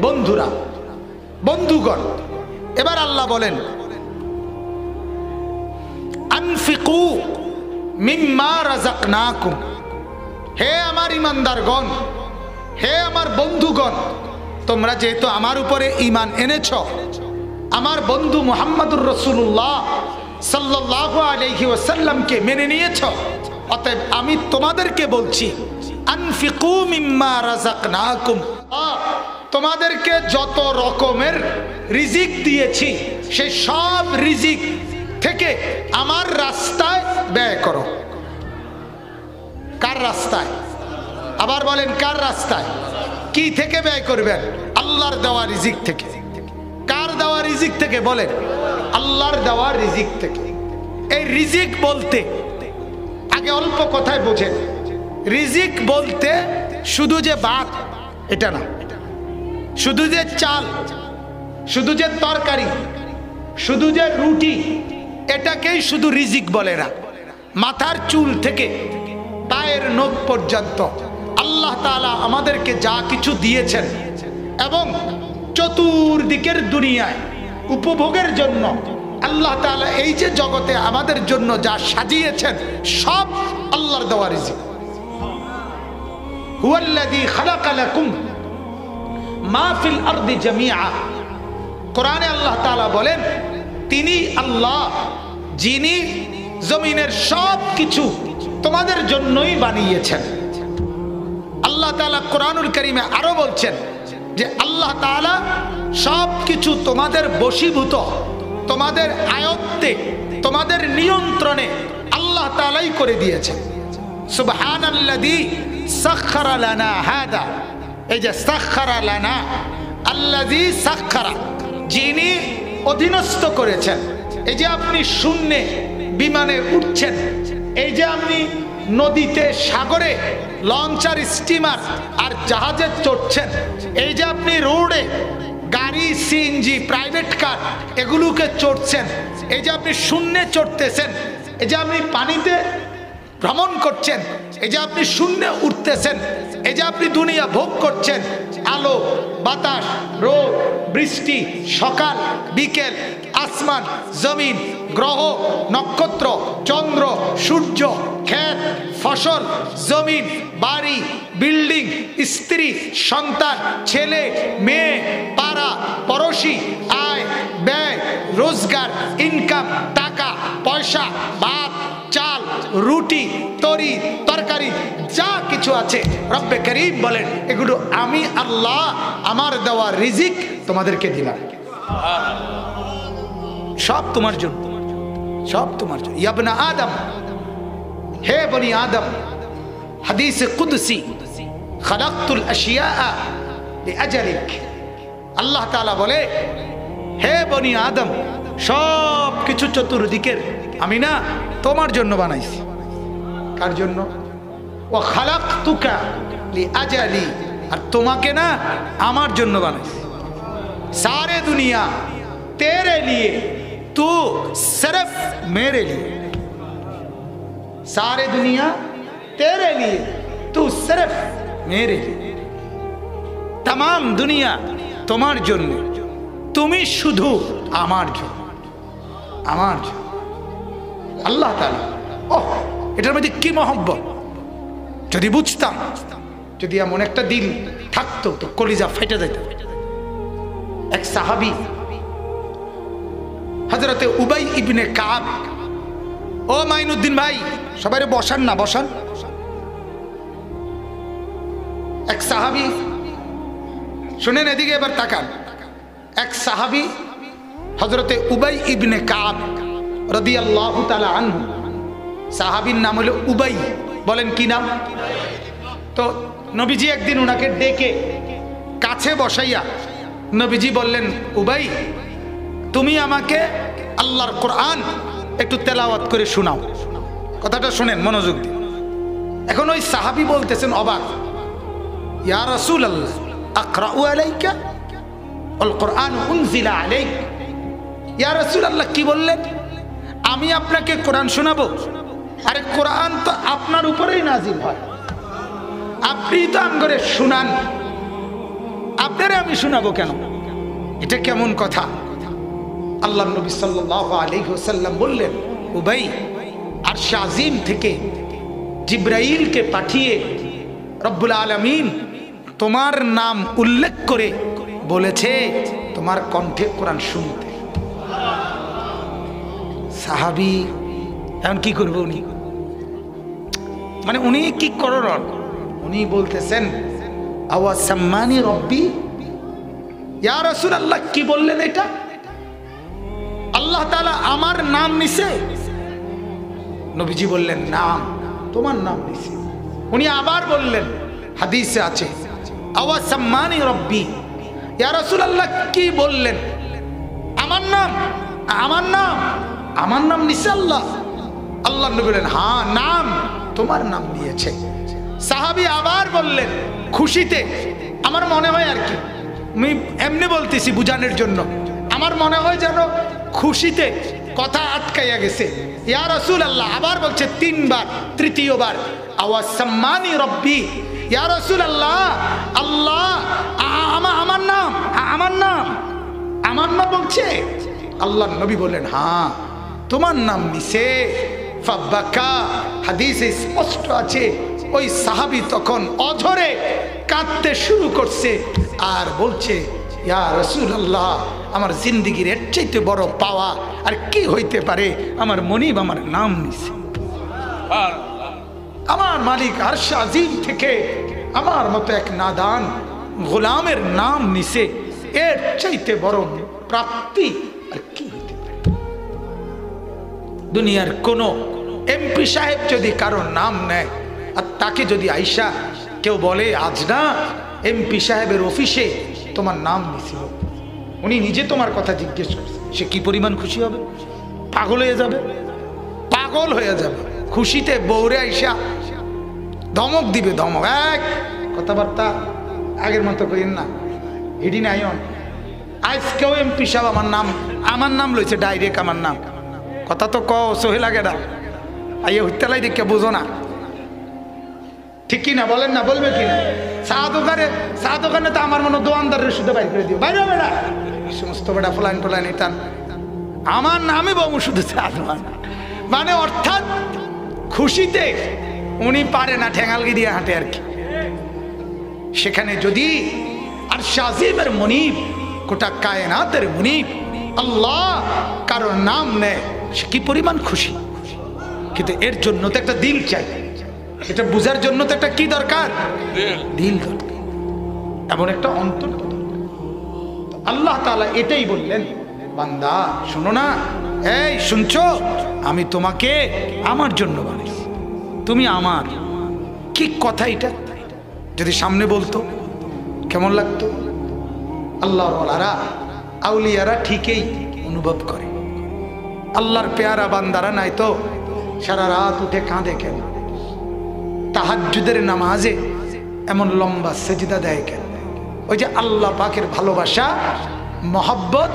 বন্ধুরা, বন্ধুগণ। এবার আল্লাহ বলেন আনফিকু মিম্মা রাযাকনাকুম, হে আমার ঈমানদারগণ, হে আমার বন্ধুগণ, তোমরা যেহেতু আমার উপরে ঈমান এনেছ, আমার বন্ধু মুহাম্মদুর রাসূলুল্লাহ সাল্লাল্লাহু আলাইহি ওয়াসাল্লামকে মেনে নিয়েছ, অতএব আমি তোমাদেরকে বলছি আনফিকু মিম্মা রাযাকনাকুম, তোমাদেরকে যত রকমের রিজিক দিয়েছি সেই সব রিজিক থেকে আমার রাস্তায় ব্যয় করো। কার রাস্তায়? আবার বলেন, কার রাস্তায়? কি থেকে ব্যয় করবেন? আল্লাহর দেওয়া রিজিক থেকে। কার দেওয়া রিজিক থেকে? বলেন, আল্লাহর দেওয়া রিজিক থেকে। এই রিজিক বলতে আগে অল্প কথায় বোঝেন, রিজিক বলতে শুধু যে ভাত এটা না, শুধু যে চাল, শুধু যে তরকারি, শুধু যে রুটি, এটাকেই শুধু রিজিক বলে না। মাথার চুল থেকে পায়ের নখ পর্যন্ত আল্লাহ তাআলা আমাদেরকে যা কিছু দিয়েছেন এবং চতুর্দিকের দুনিয়ায় উপভোগের জন্য আল্লাহ তাআলা এই যে জগতে আমাদের জন্য যা সাজিয়েছেন সব আল্লাহর দেওয়া রিজিক। হুয়াল্লাযী খালাকা লাকুম মা ফিল আরদি জামিআ। কোরআনে আল্লাহ তাআলা বলেন, তিনি আল্লাহ যিনি জমিনের সব কিছু তোমাদের জন্যই বানিয়েছেন। আল্লাহ তাআলা কোরআনুল কারীমে আরো বলছেন যে আল্লাহ তাআলা সব কিছু তোমাদের বশীভূত, তোমাদের আয়ত্তে, তোমাদের নিয়ন্ত্রণে আল্লাহ তাআলাই করে দিয়েছেন। সুবহানাল্লাযী সাখখারা লানা হাদা। এই যে সাখখারা লানা, আল্লাযী সাখখারা, যিনি অধীনস্থ করেছেন। এই যে আপনি শূন্যে বিমানে উঠছেন, এই যে আপনি নদীতে, সাগরে লঞ্চার, স্টিমার আর জাহাজে চড়ছেন, এই যে আপনি রোডে গাড়ি, সিএনজি, প্রাইভেট কার এগুলোকে চড়ছেন, এই যে আপনি শূন্যে চড়তেছেন, এই যে আপনি পানিতে ভ্রমণ করছেন, এই যে আপনি শূন্যে উঠতেছেন, এই যে আপনি দুনিয়া ভোগ করছেন, আলো, বাতাস, রোদ, বৃষ্টি, সকাল, বিকেল, আসমান, জমিন, গ্রহ, নক্ষত্র, চন্দ্র, সূর্য, ক্ষেত, ফসল, জমিন, বাড়ি, বিল্ডিং, স্ত্রী, সন্তান, ছেলে, মেয়ে, পাড়া, পড়োশি, আয়, ব্যয়, রোজগার, ইনকাম, টাকা, পয়সা, ভাত, চাল, রুটি, তরি, তরকারি, যা কিছু আছে রব্বে করিম বলেন, এগুলো আমি আল্লাহ আমার দেওয়া রিজিক তোমাদেরকে দিলাম। সব তোমার জন্য, সব তোমার জন্য। ইয়া ইবনে আদম, হে বনি আদম, হাদিসে কুদসি, খালাকতুল আশিয়া লিআজলিক। আল্লাহ তাআলা বলে, হে বনি আদম, সব কিছু চতুর্দিকের আমি না তোমার জন্য বানাইছি। কার জন্য? ওয়া খালাকতুকা লিআজলি, আর তোমাকে না আমার জন্য বানাইছি। सारे दुनिया तेरे लिए, तू सिर्फ मेरे लिए। सारे दुनिया तेरे लिए, तू सिर्फ मेरे लिए। तमाम दुनिया তোমার জন্য, তুমি শুধু আমার জন্য, আমার জন্য। আল্লাহ তাআলা, ওহ, এটার মধ্যে কি মহব্বত! যদি বুঝতাম, যদি এমন একটা দিল থাকতো তো কলিজা ফেটে যেত। এক সাহাবী হযরতে উবাই ইবনে কাব, ও মাইনুদ্দিন ভাই, সবাই বসান না, বসান। এক সাহাবী, শুনেন, এদিকে এবার তাকান। এক সাহাবী হযরতে উবাই ইবনে কাব রাদিয়াল্লাহু তাআলা আনহু, সাহাবীর নাম হলো উবাই। বলেন কি নাম? তো নবীজি একদিন ওনাকে ডেকে কাছে বসাইয়া নবীজি বললেন, উবাই, তুমি আমাকে আল্লাহর কোরআন একটু তেলাওয়াত করে শোনাও। কথাটা শুনেন মনোযোগ দিয়ে। এখন ওই সাহাবী বলতেছেন অবাক, ইয়া রাসূলুল্লাহ, আকরাউ আলাইকা আল কোরআন উনজিলা আলাইক। ইয়া রাসূলুল্লাহ, কি বললেন? আমি আপনাকে কোরআন শোনাবো? আরে কোরআন তো আপনার উপরেই নাজিল হয়, আপনি তো আমগরে শুনান, আপনারে আমি শোনাবো কেন? এটা কেমন কথা? আল্লাহর নবী সাল্লাল্লাহু আলাইহি ওয়াসাল্লাম বললেন, উবাই, আরশ আজিম থেকে জিবরাইলকে পাঠিয়ে রব্বুল আলামিন তোমার নাম উল্লেখ করে বলেছে তোমার কণ্ঠে কোরআন শুনতে। সাহাবী এখন কি করবে উনি? মানে উনি কি করলেন? উনি বলতেছেন, আওয়া সাম্মানি রব্বি। ইয়া রাসূলুল্লাহ, কি বললেন এটা? আল্লাহ তাআলা আমার নাম নিছে? নবীজি বললেন নাম, তোমার নাম নিছে। উনি আবার বললেন, হাদিসে আছে, আওয়া সাম্মানি রব্বি, ইয়া রাসূলুল্লাহ কি বললেন? আমার নাম, আমার নাম, আমার নাম নিছে আল্লাহ? আল্লাহ নবী বললেন হ্যাঁ, নাম তোমার নাম নিয়েছে। সাহাবী আবার বললেন খুশিতে, আমার মনে হয় আর কি, আমি এমনি বলতেছি বুঝানোর জন্য, আমার মনে হয় যেন খুশিতে কথা আটকাইয়া গেছে। ইয়া রাসূলুল্লাহ আবার বলছে তিনবার, তৃতীয়বার আওয়া সাম্মানি রব্বি, ইয়া রাসূলুল্লাহ আল্লাহ আমার নাম, আমার নাম, আমার নাম বলছে। আল্লাহ নবী বললেন হ্যাঁ তোমার নাম নিছে। ফাবাকা, হাদিসে স্পষ্ট আছে ওই সাহাবী তখন অঝরে কাঁদতে শুরু করছে আর বলছে, ইয়া রাসূলুল্লাহ আমার জিন্দেগির এর চাইতে বড় পাওয়া আর কি হইতে পারে, আমার মনিব আমার নাম নিছে। আমার মালিক আরশ আজিম থেকে আমার মতো এক নাদান গোলামের নাম নিছে, এর চাইতে বড় প্রাপ্তি আর কি হইতে পারে? দুনিয়ার কোন এমপি সাহেব যদি কারো নাম নেয় আর তাকে যদি আইসা কেউ বলে আজ না এমপি সাহেবের অফিসে তোমার নাম নিছিল, উনি নিজে তোমার কথা জিজ্ঞেস করছে, সে কি পরিমাণ খুশি হবে? পাগল হয়ে যাবে, পাগল হয়ে যাবে খুশিতে। বউরে আইসা ধমক দিবে, ধমক, এক কথাবার্তা আগের মতো করেন না, হিডি নাইন আজকেও এমপি সাহেব আমার নাম লইছে ডাইরেক্ট, আমার নাম, কথা তো ক সহি লাগে না, আইয়া হইতেলাই দেখে বুঝো না, ঠিক কিনা বলেন না? বলবে কিনা? চা দোকানে তো আমার মনে দোয়ানদারের শুধু বাইর করে দিও, বাইরে বেড়া সমস্ত বেড়া ফলাইন ফলাইন টান, আমার নামে বাবু শুধু চা দোকান, মানে অর্থাৎ খুশিতে উনি পারে না, ঠেঙালগি দিয়ে হাঁটে আর কি। সেখানে যদি আর শাজিমের মনিব, গোটা কায়নাতের মনিব আল্লাহ কারোর নাম নেয়, সে কি পরিমাণ খুশি। কিন্তু এর জন্য তো একটা দিল চাই, এটা বুঝার জন্য তো একটা কি দরকার? দিল দরকার, এমন একটা অন্তর। আল্লাহ তাআলা এটাই বললেন, বান্দা শোনো না, এই শুনছো, আমি তোমাকে আমার জন্য বানিয়েছি, তুমি আমার। কি কথা এটা যদি সামনে বলতো কেমন লাগতো? আল্লাহর ওয়ালারা, আউলিয়ারা ঠিকই অনুভব করে, আল্লাহর পেয়ারা বান্দারা নাই তো সারা রাত উঠে কাঁদে কেন? তাহাজ্জুদের নামাজে এমন লম্বা সেজদা দেয় কেন? ওই যে আল্লাহ পাকের ভালোবাসা, মহব্বত,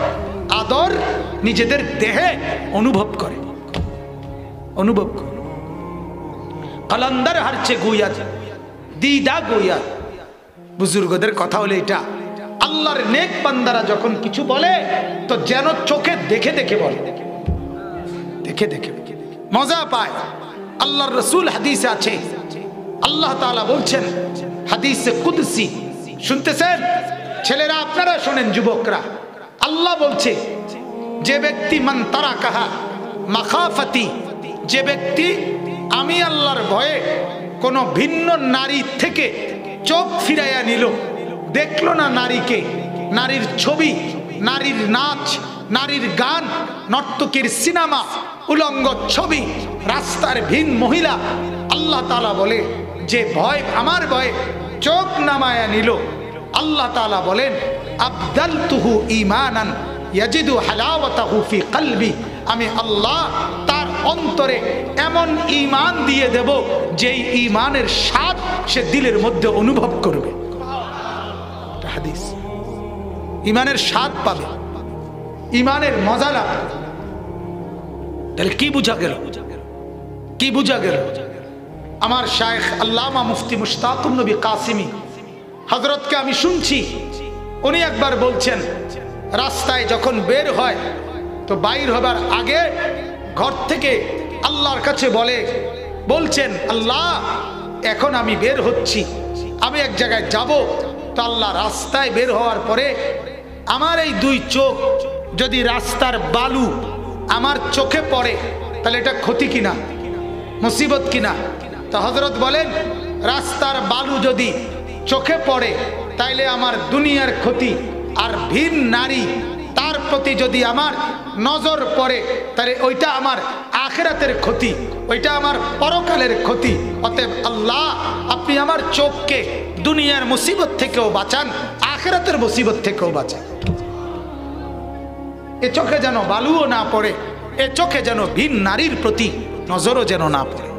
আদর নিজেদের দেহে অনুভব করে, অনুভব করে। কলন্দর হারছে গুয়াত দিদা গুয়াত, বুজুর্গদের কথা হলে এটা। আল্লাহর নেক বান্দারা যখন কিছু বলে তো যেন চোখে দেখে দেখে বলে, দেখে দেখে মজা পায়। আল্লাহর রাসূল হাদিসে আছে, আল্লাহ তাআলা বলছেন হাদিসে কুদসি, শুনতেছেন ছেলেরা, আপনারা শোনেন যুবকরা, আল্লাহ বলছে যে ব্যক্তি মান তারাকাহা মাখাফাতি, যে ব্যক্তি আমি আল্লাহর ভয়ে কোনো ভিন্ন নারী থেকে চোখ ফিরাইয়া নিল, দেখলো না নারীকে, নারীর ছবি, নারীর নাচ, নারীর গান, নর্তকীর সিনেমা, উলঙ্গ ছবি, রাস্তার ভিন মহিলা, আল্লাহ তাআলা বলে যে ভয়, আমার ভয়ে চোখ নামায়া নিল, আল্লাহ তাআলা বলেন আবদালতুহু ঈমানান ইয়াজিদু হালাওয়াতাহু ফি কলবি, আমি আল্লাহ তার অন্তরে এমন ঈমান দিয়ে দেব যেই ঈমানের স্বাদ সে দিলের মধ্যে অনুভব করবে। হাদিস, ঈমানের স্বাদ পাবে, ঈমানের মজা লাগবে। তাহলে কি বুঝা গেল? কি বুঝা গেল? আমার শায়েখ আল্লামা মুফতি মুশতাকুর নবী কাসিমি হযরতকে আমি শুনছি, উনি একবার বলছেন রাস্তায় যখন বের হয় তো বাইর হবার আগে ঘর থেকে আল্লাহর কাছে বলছেন আল্লাহ এখন আমি বের হচ্ছি, আমি এক জায়গায় যাব, তো আল্লাহ রাস্তায় বের হওয়ার পরে আমার এই দুই চোখ যদি রাস্তার বালু আমার চোখে পড়ে তাহলে এটা ক্ষতি কিনা, মুসিবত কিনা? তো হযরত বলেন রাস্তার বালু যদি চোখে পড়ে তাইলে আমার দুনিয়ার ক্ষতি, আর ভিন নারী তার প্রতি যদি আমার নজর পড়ে তাহলে ওইটা আমার আখিরাতের ক্ষতি, ওইটা আমার পরকালের ক্ষতি। অতএব আল্লাহ আপনি আমার চোখকে দুনিয়ার মুসিবত থেকেও বাঁচান, আখিরাতের মুসিবত থেকেও বাঁচান। এ চোখে যেন বালুও না পড়ে, এ চোখে যেন ভিন নারীর প্রতি নজরও যেন না পড়ে।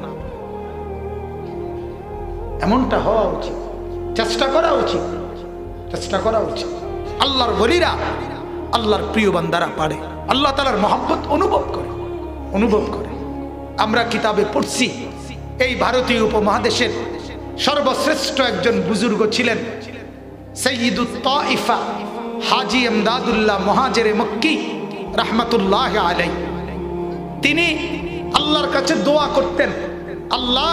এমনটা হওয়া উচিত, চেষ্টা করা উচিত, চেষ্টা করা উচিত। আল্লাহর ওলিরা, আল্লাহর প্রিয় বান্দারা পারে, আল্লাহ তাআলার মহব্বত অনুভব করে, অনুভব করে। আমরা কিতাবে পড়ছি এই ভারতীয় উপমহাদেশের সর্বশ্রেষ্ঠ একজন বুজুর্গ ছিলেন সৈয়দুত তাইফা হাজী ইমদাদুল্লাহ মুহাজিরে মক্কি রাহমাতুল্লাহ আলাইহি। তিনি আল্লাহর কাছে দোয়া করতেন, আল্লাহ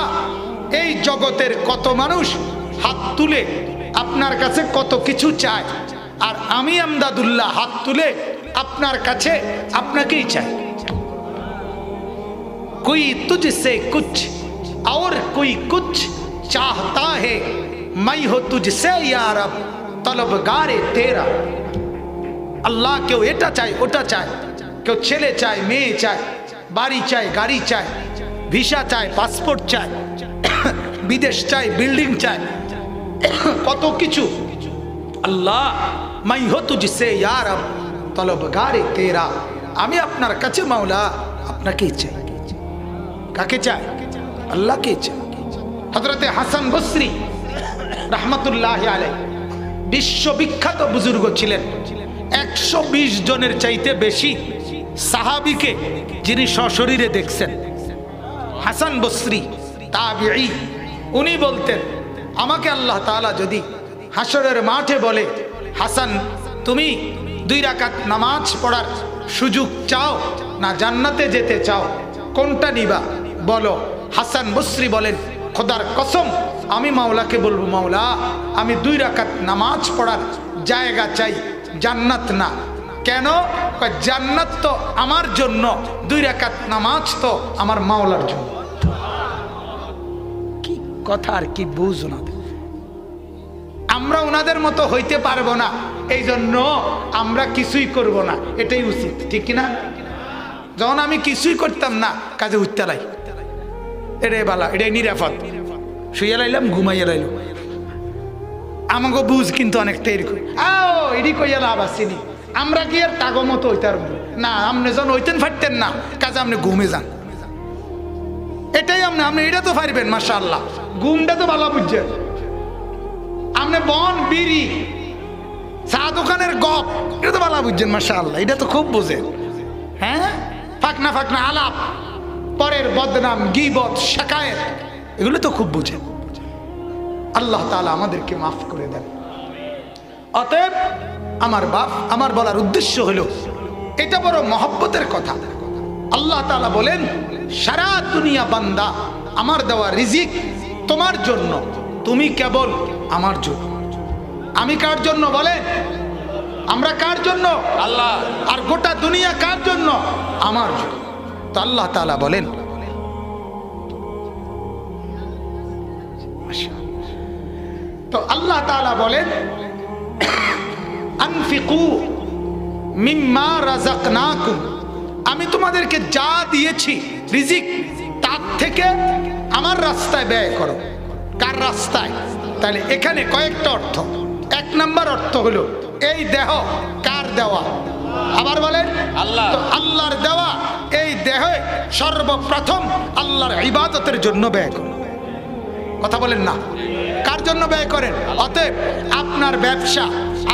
এই জগতের কত মানুষ হাত তুলে আপনার কাছে কত কিছু চায়, আর আমি ইমদাদুল্লাহ হাত তুলে আপনার কাছে আপনাকেই চাই। कोई तुझसे कुछ और कोई कुछ चाहता है, मैं हो तुझसे या रब तलबगारे तेरा। আল্লাহ কেউ এটা চায় ওটা চায়, কেউ ছেলে চায় মেয়ে চায়, বাড়ি চায় গাড়ি চায়, ভিসা চায় পাসপোর্ট চায়, বিদেশ চায় বিল্ডিং চায়, কত কিছু। আল্লাহ मैं हो तुझसे या रब तलबगारे तेरा, আমি আপনার কাছে মাওলা আপনাকেই চাই। কাকে চায়? আল্লাহকে চায়। হযরতে হাসান বসরি রাহমাতুল্লাহ আলাইহি বিশ্ববিখ্যাত বুজুর্গ ছিলেন। 120 জনের চাইতে বেশি সাহাবীকে যিনি সশরীরে দেখছেন। হাসান বসরি তাবিঈ, উনি বলতেন আমাকে আল্লাহ তাআলা যদি হাসরের মাঠে বলে, হাসান তুমি 2 রাকাত নামাজ পড়ার সুযোগ চাও না জান্নাতে যেতে চাও, কোনটা নিবা বলো? হাসান বসরি বলেন খোদার কসম আমি মাওলাকে বলবো, মাওলা আমি 2 রাকাত নামাজ পড়ার জায়গা চাই, জান্নাত না। কেন? জান্নাত তো আমার জন্য, 2 রাকাত নামাজ তো আমার মাওলার জন্য। কি কথা আর কি বুঝো না। আমরা ওনাদের মতো হইতে পারবো না, এই জন্য আমরা কিছুই করব না, এটাই উচিত, ঠিক কিনা? যখন আমি কিছুই করতাম না কাজে উঠতে লাই, এটাই বালা, এটাই নিরাপদ। শুয়ে লাইলাম ঘুমাইয়া লাইলাম, আমাকে বুঝ কিন্তু অনেকটা এরকম এটি কইয়া লাভ আসেনি। আমরা কি আর তাগো মতো হইতার না, আপনি যখন হইতেন ফাটতেন না কাজে আপনি ঘুমে যান, এটাই আপনি এটা তো পারবেন মাশাআল্লাহ, ঘুমটা তো ভালো বুঝছেন। আপনি বন বিড়ি চা দোকানের গপ এটা তো ভালো বুঝছেন মাশাআল্লাহ, এটা তো খুব বোঝেন। হ্যাঁ, ফাকনা ফাকনা আলাপ, পরের বদনাম গীবত শাকায়েত, এগুলো তো খুব বুঝেন। আল্লাহ তাআলা আমাদেরকে মাফ করে দেন। অতএব আমার বাপ, আমার বলার উদ্দেশ্য হলো এটা বড় মহব্বতের কথা। আল্লাহ তাআলা বলেন সারা দুনিয়া বান্দা আমার দেওয়া রিজিক তোমার জন্য, তুমি কেবল আমার জন্য। আমি কার জন্য বলেন? আমরা কার জন্য? আল্লাহ। আর গোটা দুনিয়া কার জন্য? আমার জন্য। তো আল্লাহ তাআলা বলেন, তো আল্লাহ তাআলা বলেন আনফিকু মিম্মা রাযাকনাকুম, আমি তোমাদেরকে যা দিয়েছি রিজিক তার থেকে আমার রাস্তায় ব্যয় করো। কার রাস্তায়? তাহলে এখানে কয়েকটা অর্থ। 1 নাম্বার অর্থ হলো এই দেহ কার দেওয়া? আবার বলেন আল্লাহ। তো আল্লাহর দেওয়া এই দেহে সর্বপ্রথম আল্লাহর ইবাদতের জন্য ব্যয় করো। কথা বলেন না, কার জন্য ব্যয় করেন? অতএব আপনার ব্যবসা,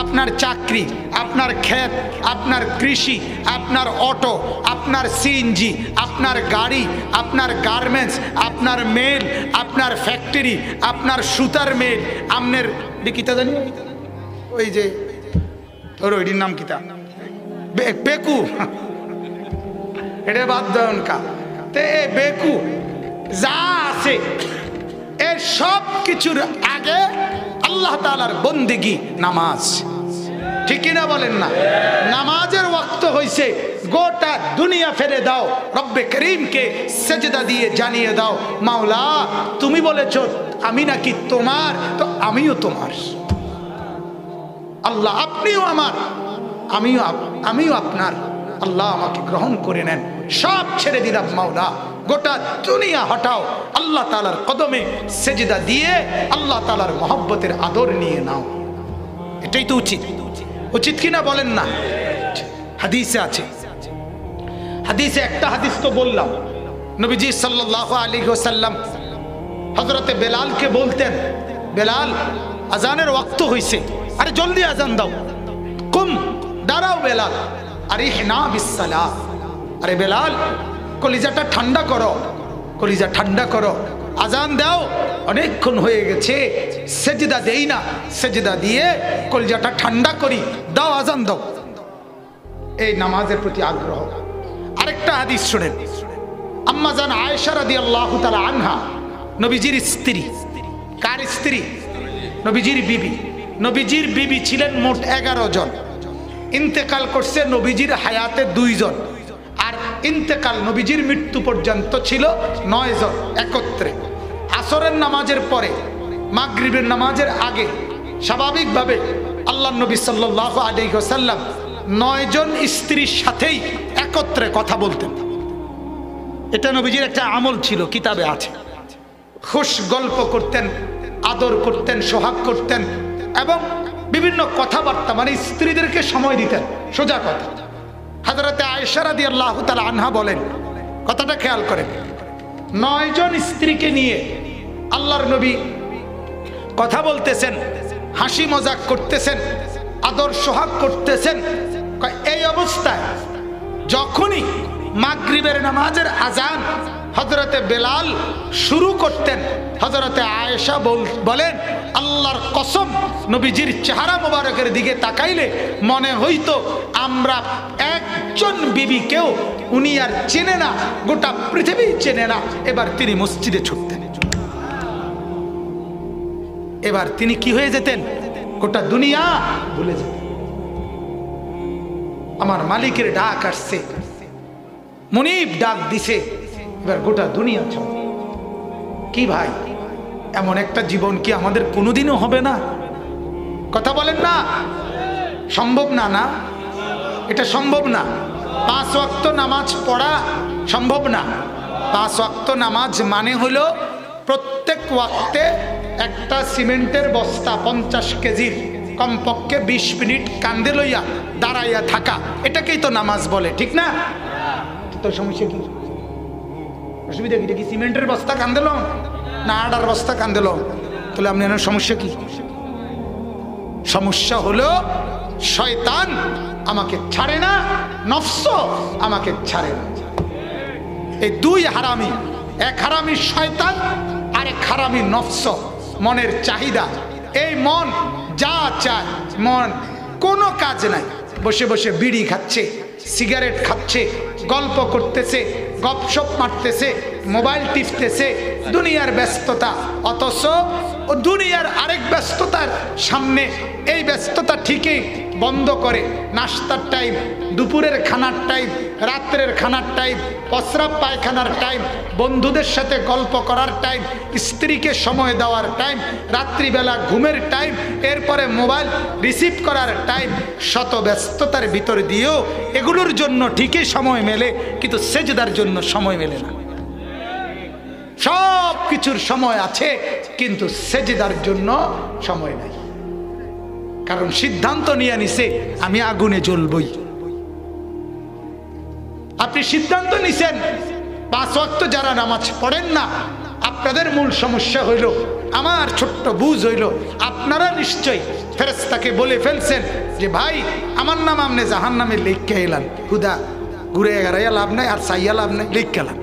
আপনার চাকরি, আপনার ক্ষেত, আপনার কৃষি, আপনার অটো, আপনার সিএনজি, আপনার গাড়ি, আপনার গার্মেন্টস, আপনার মেল, আপনার ফ্যাক্টরি, আপনার সুতার মেল, আপনার কিতা জানি ওই যে ওর ওইটির নাম কিতা বেকু, এটা বাদ দেন কা তে বেকু যা আছে এর সব কিছুর আগে আল্লাহ তাআলার বন্দেগী নামাজ, ঠিক কিনা বলেন না? নামাজের ওয়াক্ত হইছে, গোটা দুনিয়া ফেলে দাও, রব্বে করিমকে সেজদা দিয়ে জানিয়ে দাও মাওলা তুমি বলেছো আমি নাকি তোমার, তো আমিও তোমার। আল্লাহ আপনিও আমার, আমিও আপনার, আল্লাহ আমাকে গ্রহণ করে নেন, সব ছেড়ে দিলাম মাওলা, গোটা দুনিয়া হটাও, আল্লাহ তাআলার কদমে সেজদা দিয়ে আল্লাহ তাআলার মহব্বতের আদর নিয়ে নাও। এটাই তো উচিত, উচিত কিনা বলেন না? হাদিসে আছে, হাদিসে একটা হাদিস তো বললাম, নবীজি সাল্লাল্লাহু আলাইহি ওয়াসাল্লাম হযরতে বেলালকে বলতেন, বেলাল আজানের ওয়াক্ত হইছে, আরে জলদি আজান দাও, কুম দাঁড়াও বেলাল, আরিহনা বিসসালাহ, আরে বেলাল কলিজাটা ঠান্ডা করো, কলিজা ঠান্ডা করো, আজান দাও, অনেকক্ষণ হয়ে গেছে সেজদা দেই না, সেজদা দিয়ে কলিজাটা ঠান্ডা করি, দাও আজান দাও। এই নামাজের প্রতি আগ্রহ। আরেকটা হাদিস শুনেন, আম্মা জান আয়েশা রাদিয়াল্লাহু তাআলা আনহা, নবীজির স্ত্রী। কার স্ত্রী? নবীজির বিবি। নবীজির বিবি ছিলেন মোট 11 জন, ইন্তেকাল করছে নবীজির হায়াতে 2 জন, আর ইন্তেকাল নবীজির মৃত্যু পর্যন্ত ছিল 9 জন একত্রে। আসরের নামাজের পরে, মাগরিবের নামাজের আগে স্বাভাবিকভাবে আল্লাহ নবী সাল্লাল্লাহু আলাইহি ওয়াসাল্লাম 9 জন স্ত্রীর সাথেই একত্রে কথা বলতেন। এটা নবীজির একটা আমল ছিল, কিতাবে আছে। খুশ গল্প করতেন, আদর করতেন, সোহাগ করতেন, এবং বিভিন্ন কথাবার্তা, মানে স্ত্রীদেরকে সময় দিতেন। সোজা কথা। হযরতে আয়েশা রাদিয়াল্লাহু তাআলা আনহা বলেন, কথাটা খেয়াল করেন, 9 জন স্ত্রীকে নিয়ে আল্লাহর নবী কথা বলতেছেন, হাসি মজাক করতেছেন, আদর সোহাগ করতেছেন। এই অবস্থায় যখনই মাগরিবের নামাজের আজান হযরতে বেলাল শুরু করতেন, হযরতে আয়েশা বলেন, আল্লাহর কসম, নবীজির চেহারা মোবারকের দিকে তাকাইলে মনে হইতো আমরা একজন বিবিকেও উনি আর চেনে না, গোটা পৃথিবী চেনে না। এবার তিনি মসজিদে ছুটতেন, এবার তিনি কি হয়ে যেতেন? গোটা দুনিয়া ভুলে যেতেন। আমার মালিকের ডাক আসছে, মুনিব ডাক দিছে, এবার গোটা দুনিয়া চলে। কি ভাই, এমন একটা জীবন কি আমাদের কোনোদিনও হবে না? কথা বলেন না? সম্ভব না? না, এটা সম্ভব না। 5 ওয়াক্ত নামাজ পড়া সম্ভব না। 5 ওয়াক্ত নামাজ মানে হলো প্রত্যেক ওয়াক্তে একটা সিমেন্টের বস্তা 50 কেজির কমপক্ষে 20 মিনিট কান্দে লইয়া দাঁড়াইয়া থাকা, এটাকেই তো নামাজ বলে, ঠিক না? তো সমস্যা কি? অসুবিধা কি? এটা কি সিমেন্টের বস্তা কান্দে লো না আডার বস্তা কান্দে লো? তাহলে আপনি সমস্যা কি? সমস্যা হলো শয়তান আমাকে ছাড়ে না, নফস আমাকে ছাড়ে না। এই 2 হারামি, এক হারামি শয়তান, আরেক হারামি নফস, মনের চাহিদা। এই মন যা চায়, মন কোনো কাজ নাই, বসে বসে বিড়ি খাচ্ছে, সিগারেট খাচ্ছে, গল্প করতেছে, গপসপ মারতেছে, মোবাইল টিপতেছে, দুনিয়ার ব্যস্ততা। অথচ ও দুনিয়ার আরেক ব্যস্ততার সামনে এই ব্যস্ততা ঠিকই বন্ধ করে নাস্তার টাইম, দুপুরের খানার টাইম, রাত্রের খানার টাইম, প্রস্রাব পায়খানার টাইম, বন্ধুদের সাথে গল্প করার টাইম, স্ত্রীকে সময় দেওয়ার টাইম, রাত্রিবেলা ঘুমের টাইম, এরপরে মোবাইল রিসিভ করার টাইম। শত ব্যস্ততার ভিতর দিয়েও এগুলোর জন্য ঠিকই সময় মেলে, কিন্তু সেজদার জন্য সময় মেলে না। সব কিছুর সময় আছে, কিন্তু সেজদার জন্য সময় নাই। কারণ সিদ্ধান্ত নিয়ে নিছে আমি আগুনে জ্বলবই। আপনি সিদ্ধান্ত নিছেন 5 ওয়াক্ত যারা নামাজ পড়েন না, আপনাদের মূল সমস্যা হইল, আমার ছোট্ট বুঝ হইল, আপনারা নিশ্চয়ই ফেরেশতাকে বলে ফেলছেন যে ভাই আমার নাম আপনি জাহান্নামে লিখে এলাম, হুদা ঘুরে এগারাইয়া লাভ নাই আর চাইয়া লাভ নাই, লিখ গেলাম।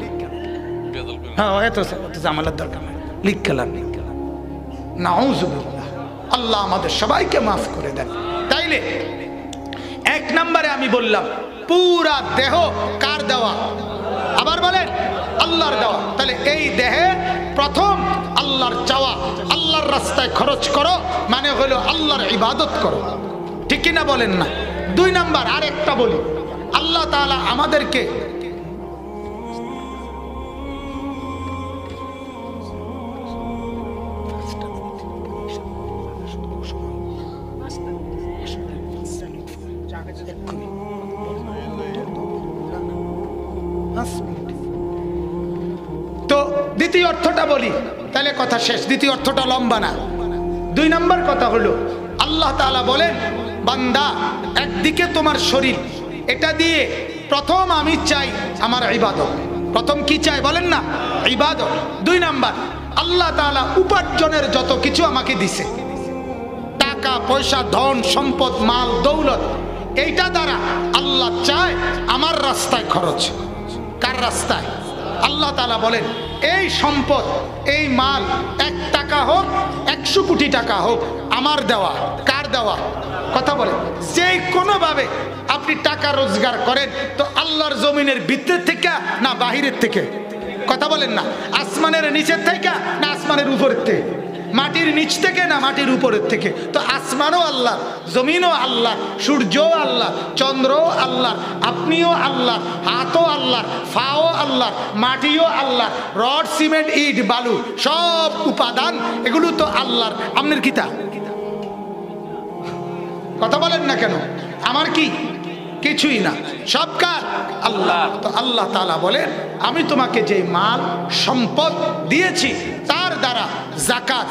হ্যাঁ, এত জামালার দরকার নাই, লিখ গেলাম। নাউযুবিল্লাহ, আল্লাহ আমাদের সবাইকে মাফ করে দেন। তাইলে 1 নম্বরে আমি বললাম পুরা দেহ কার দেওয়া? আবার বলেন, আল্লাহর দেওয়া। তাহলে এই দেহে প্রথম আল্লাহর চাওয়া, আল্লাহর রাস্তায় খরচ করো, মানে হলো আল্লাহর ইবাদত করো, ঠিক কিনা বলেন না? 2 নাম্বার আরেকটা বলি, আল্লাহ তাআলা আমাদেরকে দ্বিতীয় অর্থটা বলি, তাহলে কথা শেষ। দ্বিতীয় অর্থটা লম্বা না। 2 নম্বর কথা হলো, আল্লাহ তাআলা বলেন, বান্দা একদিকে তোমার শরীর, এটা দিয়ে প্রথম আমি চাই আমার ইবাদত। প্রথম কি চাই বলেন না? ইবাদত। 2 নম্বর, আল্লাহ তাআলা উপার্জনের যত কিছু আমাকে দিছে, টাকা পয়সা, ধন সম্পদ, মাল দৌলত, এইটা দ্বারা আল্লাহ চায় আমার রাস্তায় খরচ। কার রাস্তায়? আল্লাহ তাআলা বলেন, এই সম্পদ, এই মাল 1 টাকা হোক 100 কোটি টাকা হোক, আমার দেওয়া। কার দেওয়া? কথা বলেন। যে কোনোভাবে আপনি টাকা রোজগার করেন, তো আল্লাহর জমিনের ভিতর থেকে না বাহিরের থেকে? কথা বলেন না। আসমানের নিচের থেকে না আসমানের উপরের থেকে? মাটির নিচ থেকে না মাটির উপরের থেকে? তো আসমানও আল্লাহ, জমিনও আল্লাহ, সূর্যও আল্লাহ, চন্দ্রও আল্লাহ, আপনিও আল্লাহ, হাতও আল্লাহ, ফাও আল্লাহ, মাটিও আল্লাহ, রড সিমেন্ট ইট বালু সব উপাদান এগুলো তো আল্লাহর। আপনার কিতা? কথা বলেন না কেন? আমার কি? কিছুই না, সব কার? আল্লাহ। তো আল্লাহ তাআলা বলেন, আমি তোমাকে যে মাল সম্পদ দিয়েছি তার দ্বারা যাকাত,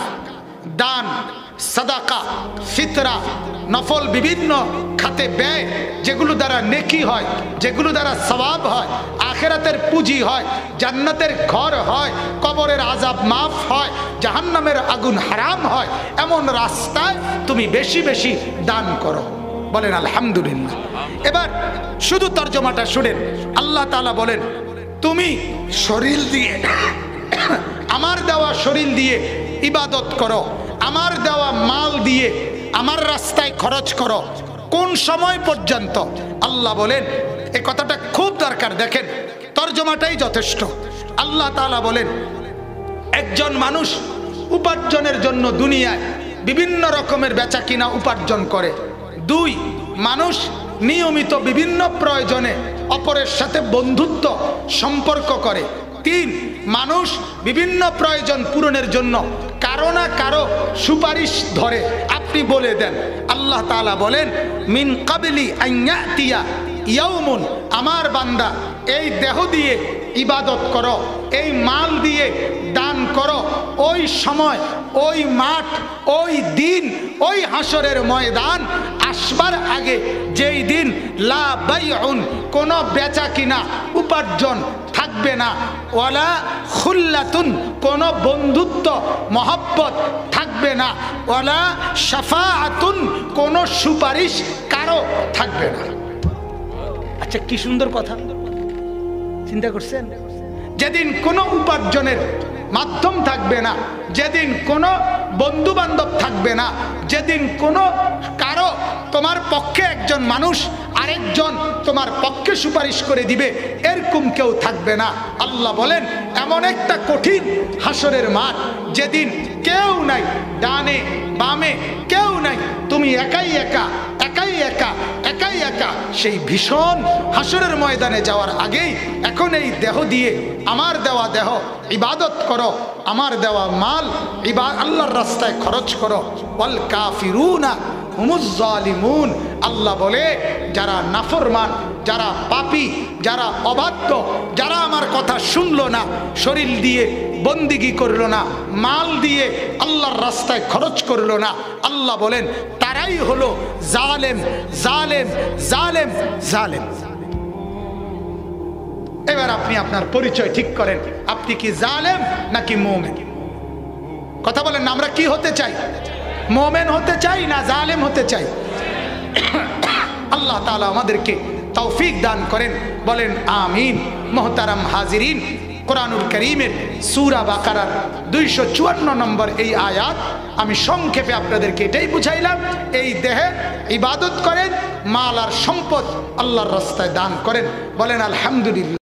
দান, সাদাকা, ফিতরা, নফল বিভিন্ন খাতে ব্যয়, যেগুলো দ্বারা নেকি হয়, যেগুলো দ্বারা সওয়াব হয়, আখিরাতের পুঁজি হয়, জান্নাতের ঘর হয়, কবরের আযাব মাফ হয়, জাহান্নামের আগুন হারাম হয়, এমন রাস্তায় তুমি বেশি বেশি দান করো। বলেন আলহামদুলিল্লাহ। এবার শুধু তর্জমাটা শুনেন। আল্লাহ তাআলা বলেন, তুমি শরীর দিয়ে, আমার দেওয়া শরীর দিয়ে ইবাদত করো, আমার দেওয়া মাল দিয়ে আমার রাস্তায় খরচ করো। কোন সময় পর্যন্ত? আল্লাহ বলেন, এই কথাটা খুব দরকার। দেখেন, তর্জমাটাই যথেষ্ট। আল্লাহ তাআলা বলেন, একজন মানুষ উপার্জনের জন্য দুনিয়ায় বিভিন্ন রকমের বেচা কিনা উপার্জন করে। 2, মানুষ নিয়মিত বিভিন্ন প্রয়োজনে অপরের সাথে বন্ধুত্ব সম্পর্ক করে। 3, মানুষ বিভিন্ন প্রয়োজন পূরণের জন্য কারো না কারো সুপারিশ ধরে। আপনি বলে দেন। আল্লাহ তাআলা বলেন, মিন কাবলি আন ইয়াতিয়া ইয়াউমুন, আমার বান্দা এই দেহ দিয়ে ইবাদত করো, এই মাল দিয়ে দান করো, ওই সময়, ওই মাঠ, ওই দিন, ওই হাসরের ময়দান আসবার আগে, যেই দিন লা বাইউন, কোনো বেচা কিনা উপার্জন থাকবে না, ওয়ালা খুল্লাতুন, কোনো বন্ধুত্ব মহব্বত থাকবে না, ওয়ালা শাফাআতুন, কোনো সুপারিশ কারো থাকবে না। আচ্ছা, কি সুন্দর কথা, চিন্তা করছেন? যেদিন কোনো উপার্জনের মাধ্যম থাকবে না, যেদিন কোনো বন্ধু বান্ধব থাকবে না, যেদিন কোনো কারো তোমার পক্ষে একজন মানুষ আরেকজন তোমার পক্ষে সুপারিশ করে দিবে, এরকম কেউ থাকবে না। আল্লাহ বলেন, এমন একটা কঠিন হাসরের মাঠ, যেদিন কেউ নাই, ডানে বামে কেউ নাই, তুমি একাই একা, একাই একা, একাই একা। সেই ভীষণ হাসরের ময়দানে যাওয়ার আগেই এখন এই দেহ দিয়ে, আমার দেওয়া দেহ ইবাদত করো, আমার দেওয়া মাল আল্লাহর রাস্তায় খরচ করো। ওয়াল কাফিরুনা হুমুজ জালিমুন, আল্লাহ বলে, যারা নাফরমান, যারা পাপী, যারা অবাধ্য, যারা আমার কথা শুনলো না, শরীর দিয়ে বন্দিগি করলো না, মাল দিয়ে আল্লাহর রাস্তায় খরচ করলো না, আল্লাহ বলেন তারাই হলো জালেম, জালেম, জালেম, জালেম। এবার আপনি আপনার পরিচয় ঠিক করেন, আপনি কি জালেম নাকি মুমিন? কথা বলেন না। আমরা কি হতে চাই? মুমিন হতে চাই না জালেম হতে চাই? আল্লাহ তাআলা আমাদেরকে তৌফিক দান করেন, বলেন আমিন। মোহতারাম হাজিরিন, কোরআনুল কারীমের সূরা বাকারার 254 নম্বর এই আয়াত আমি সংক্ষেপে আপনাদেরকে এটাই বুঝাইলাম। এই দেহে ইবাদত করেন, মাল আর সম্পদ আল্লাহর রাস্তায় দান করেন। বলেন আলহামদুলিল্লাহ।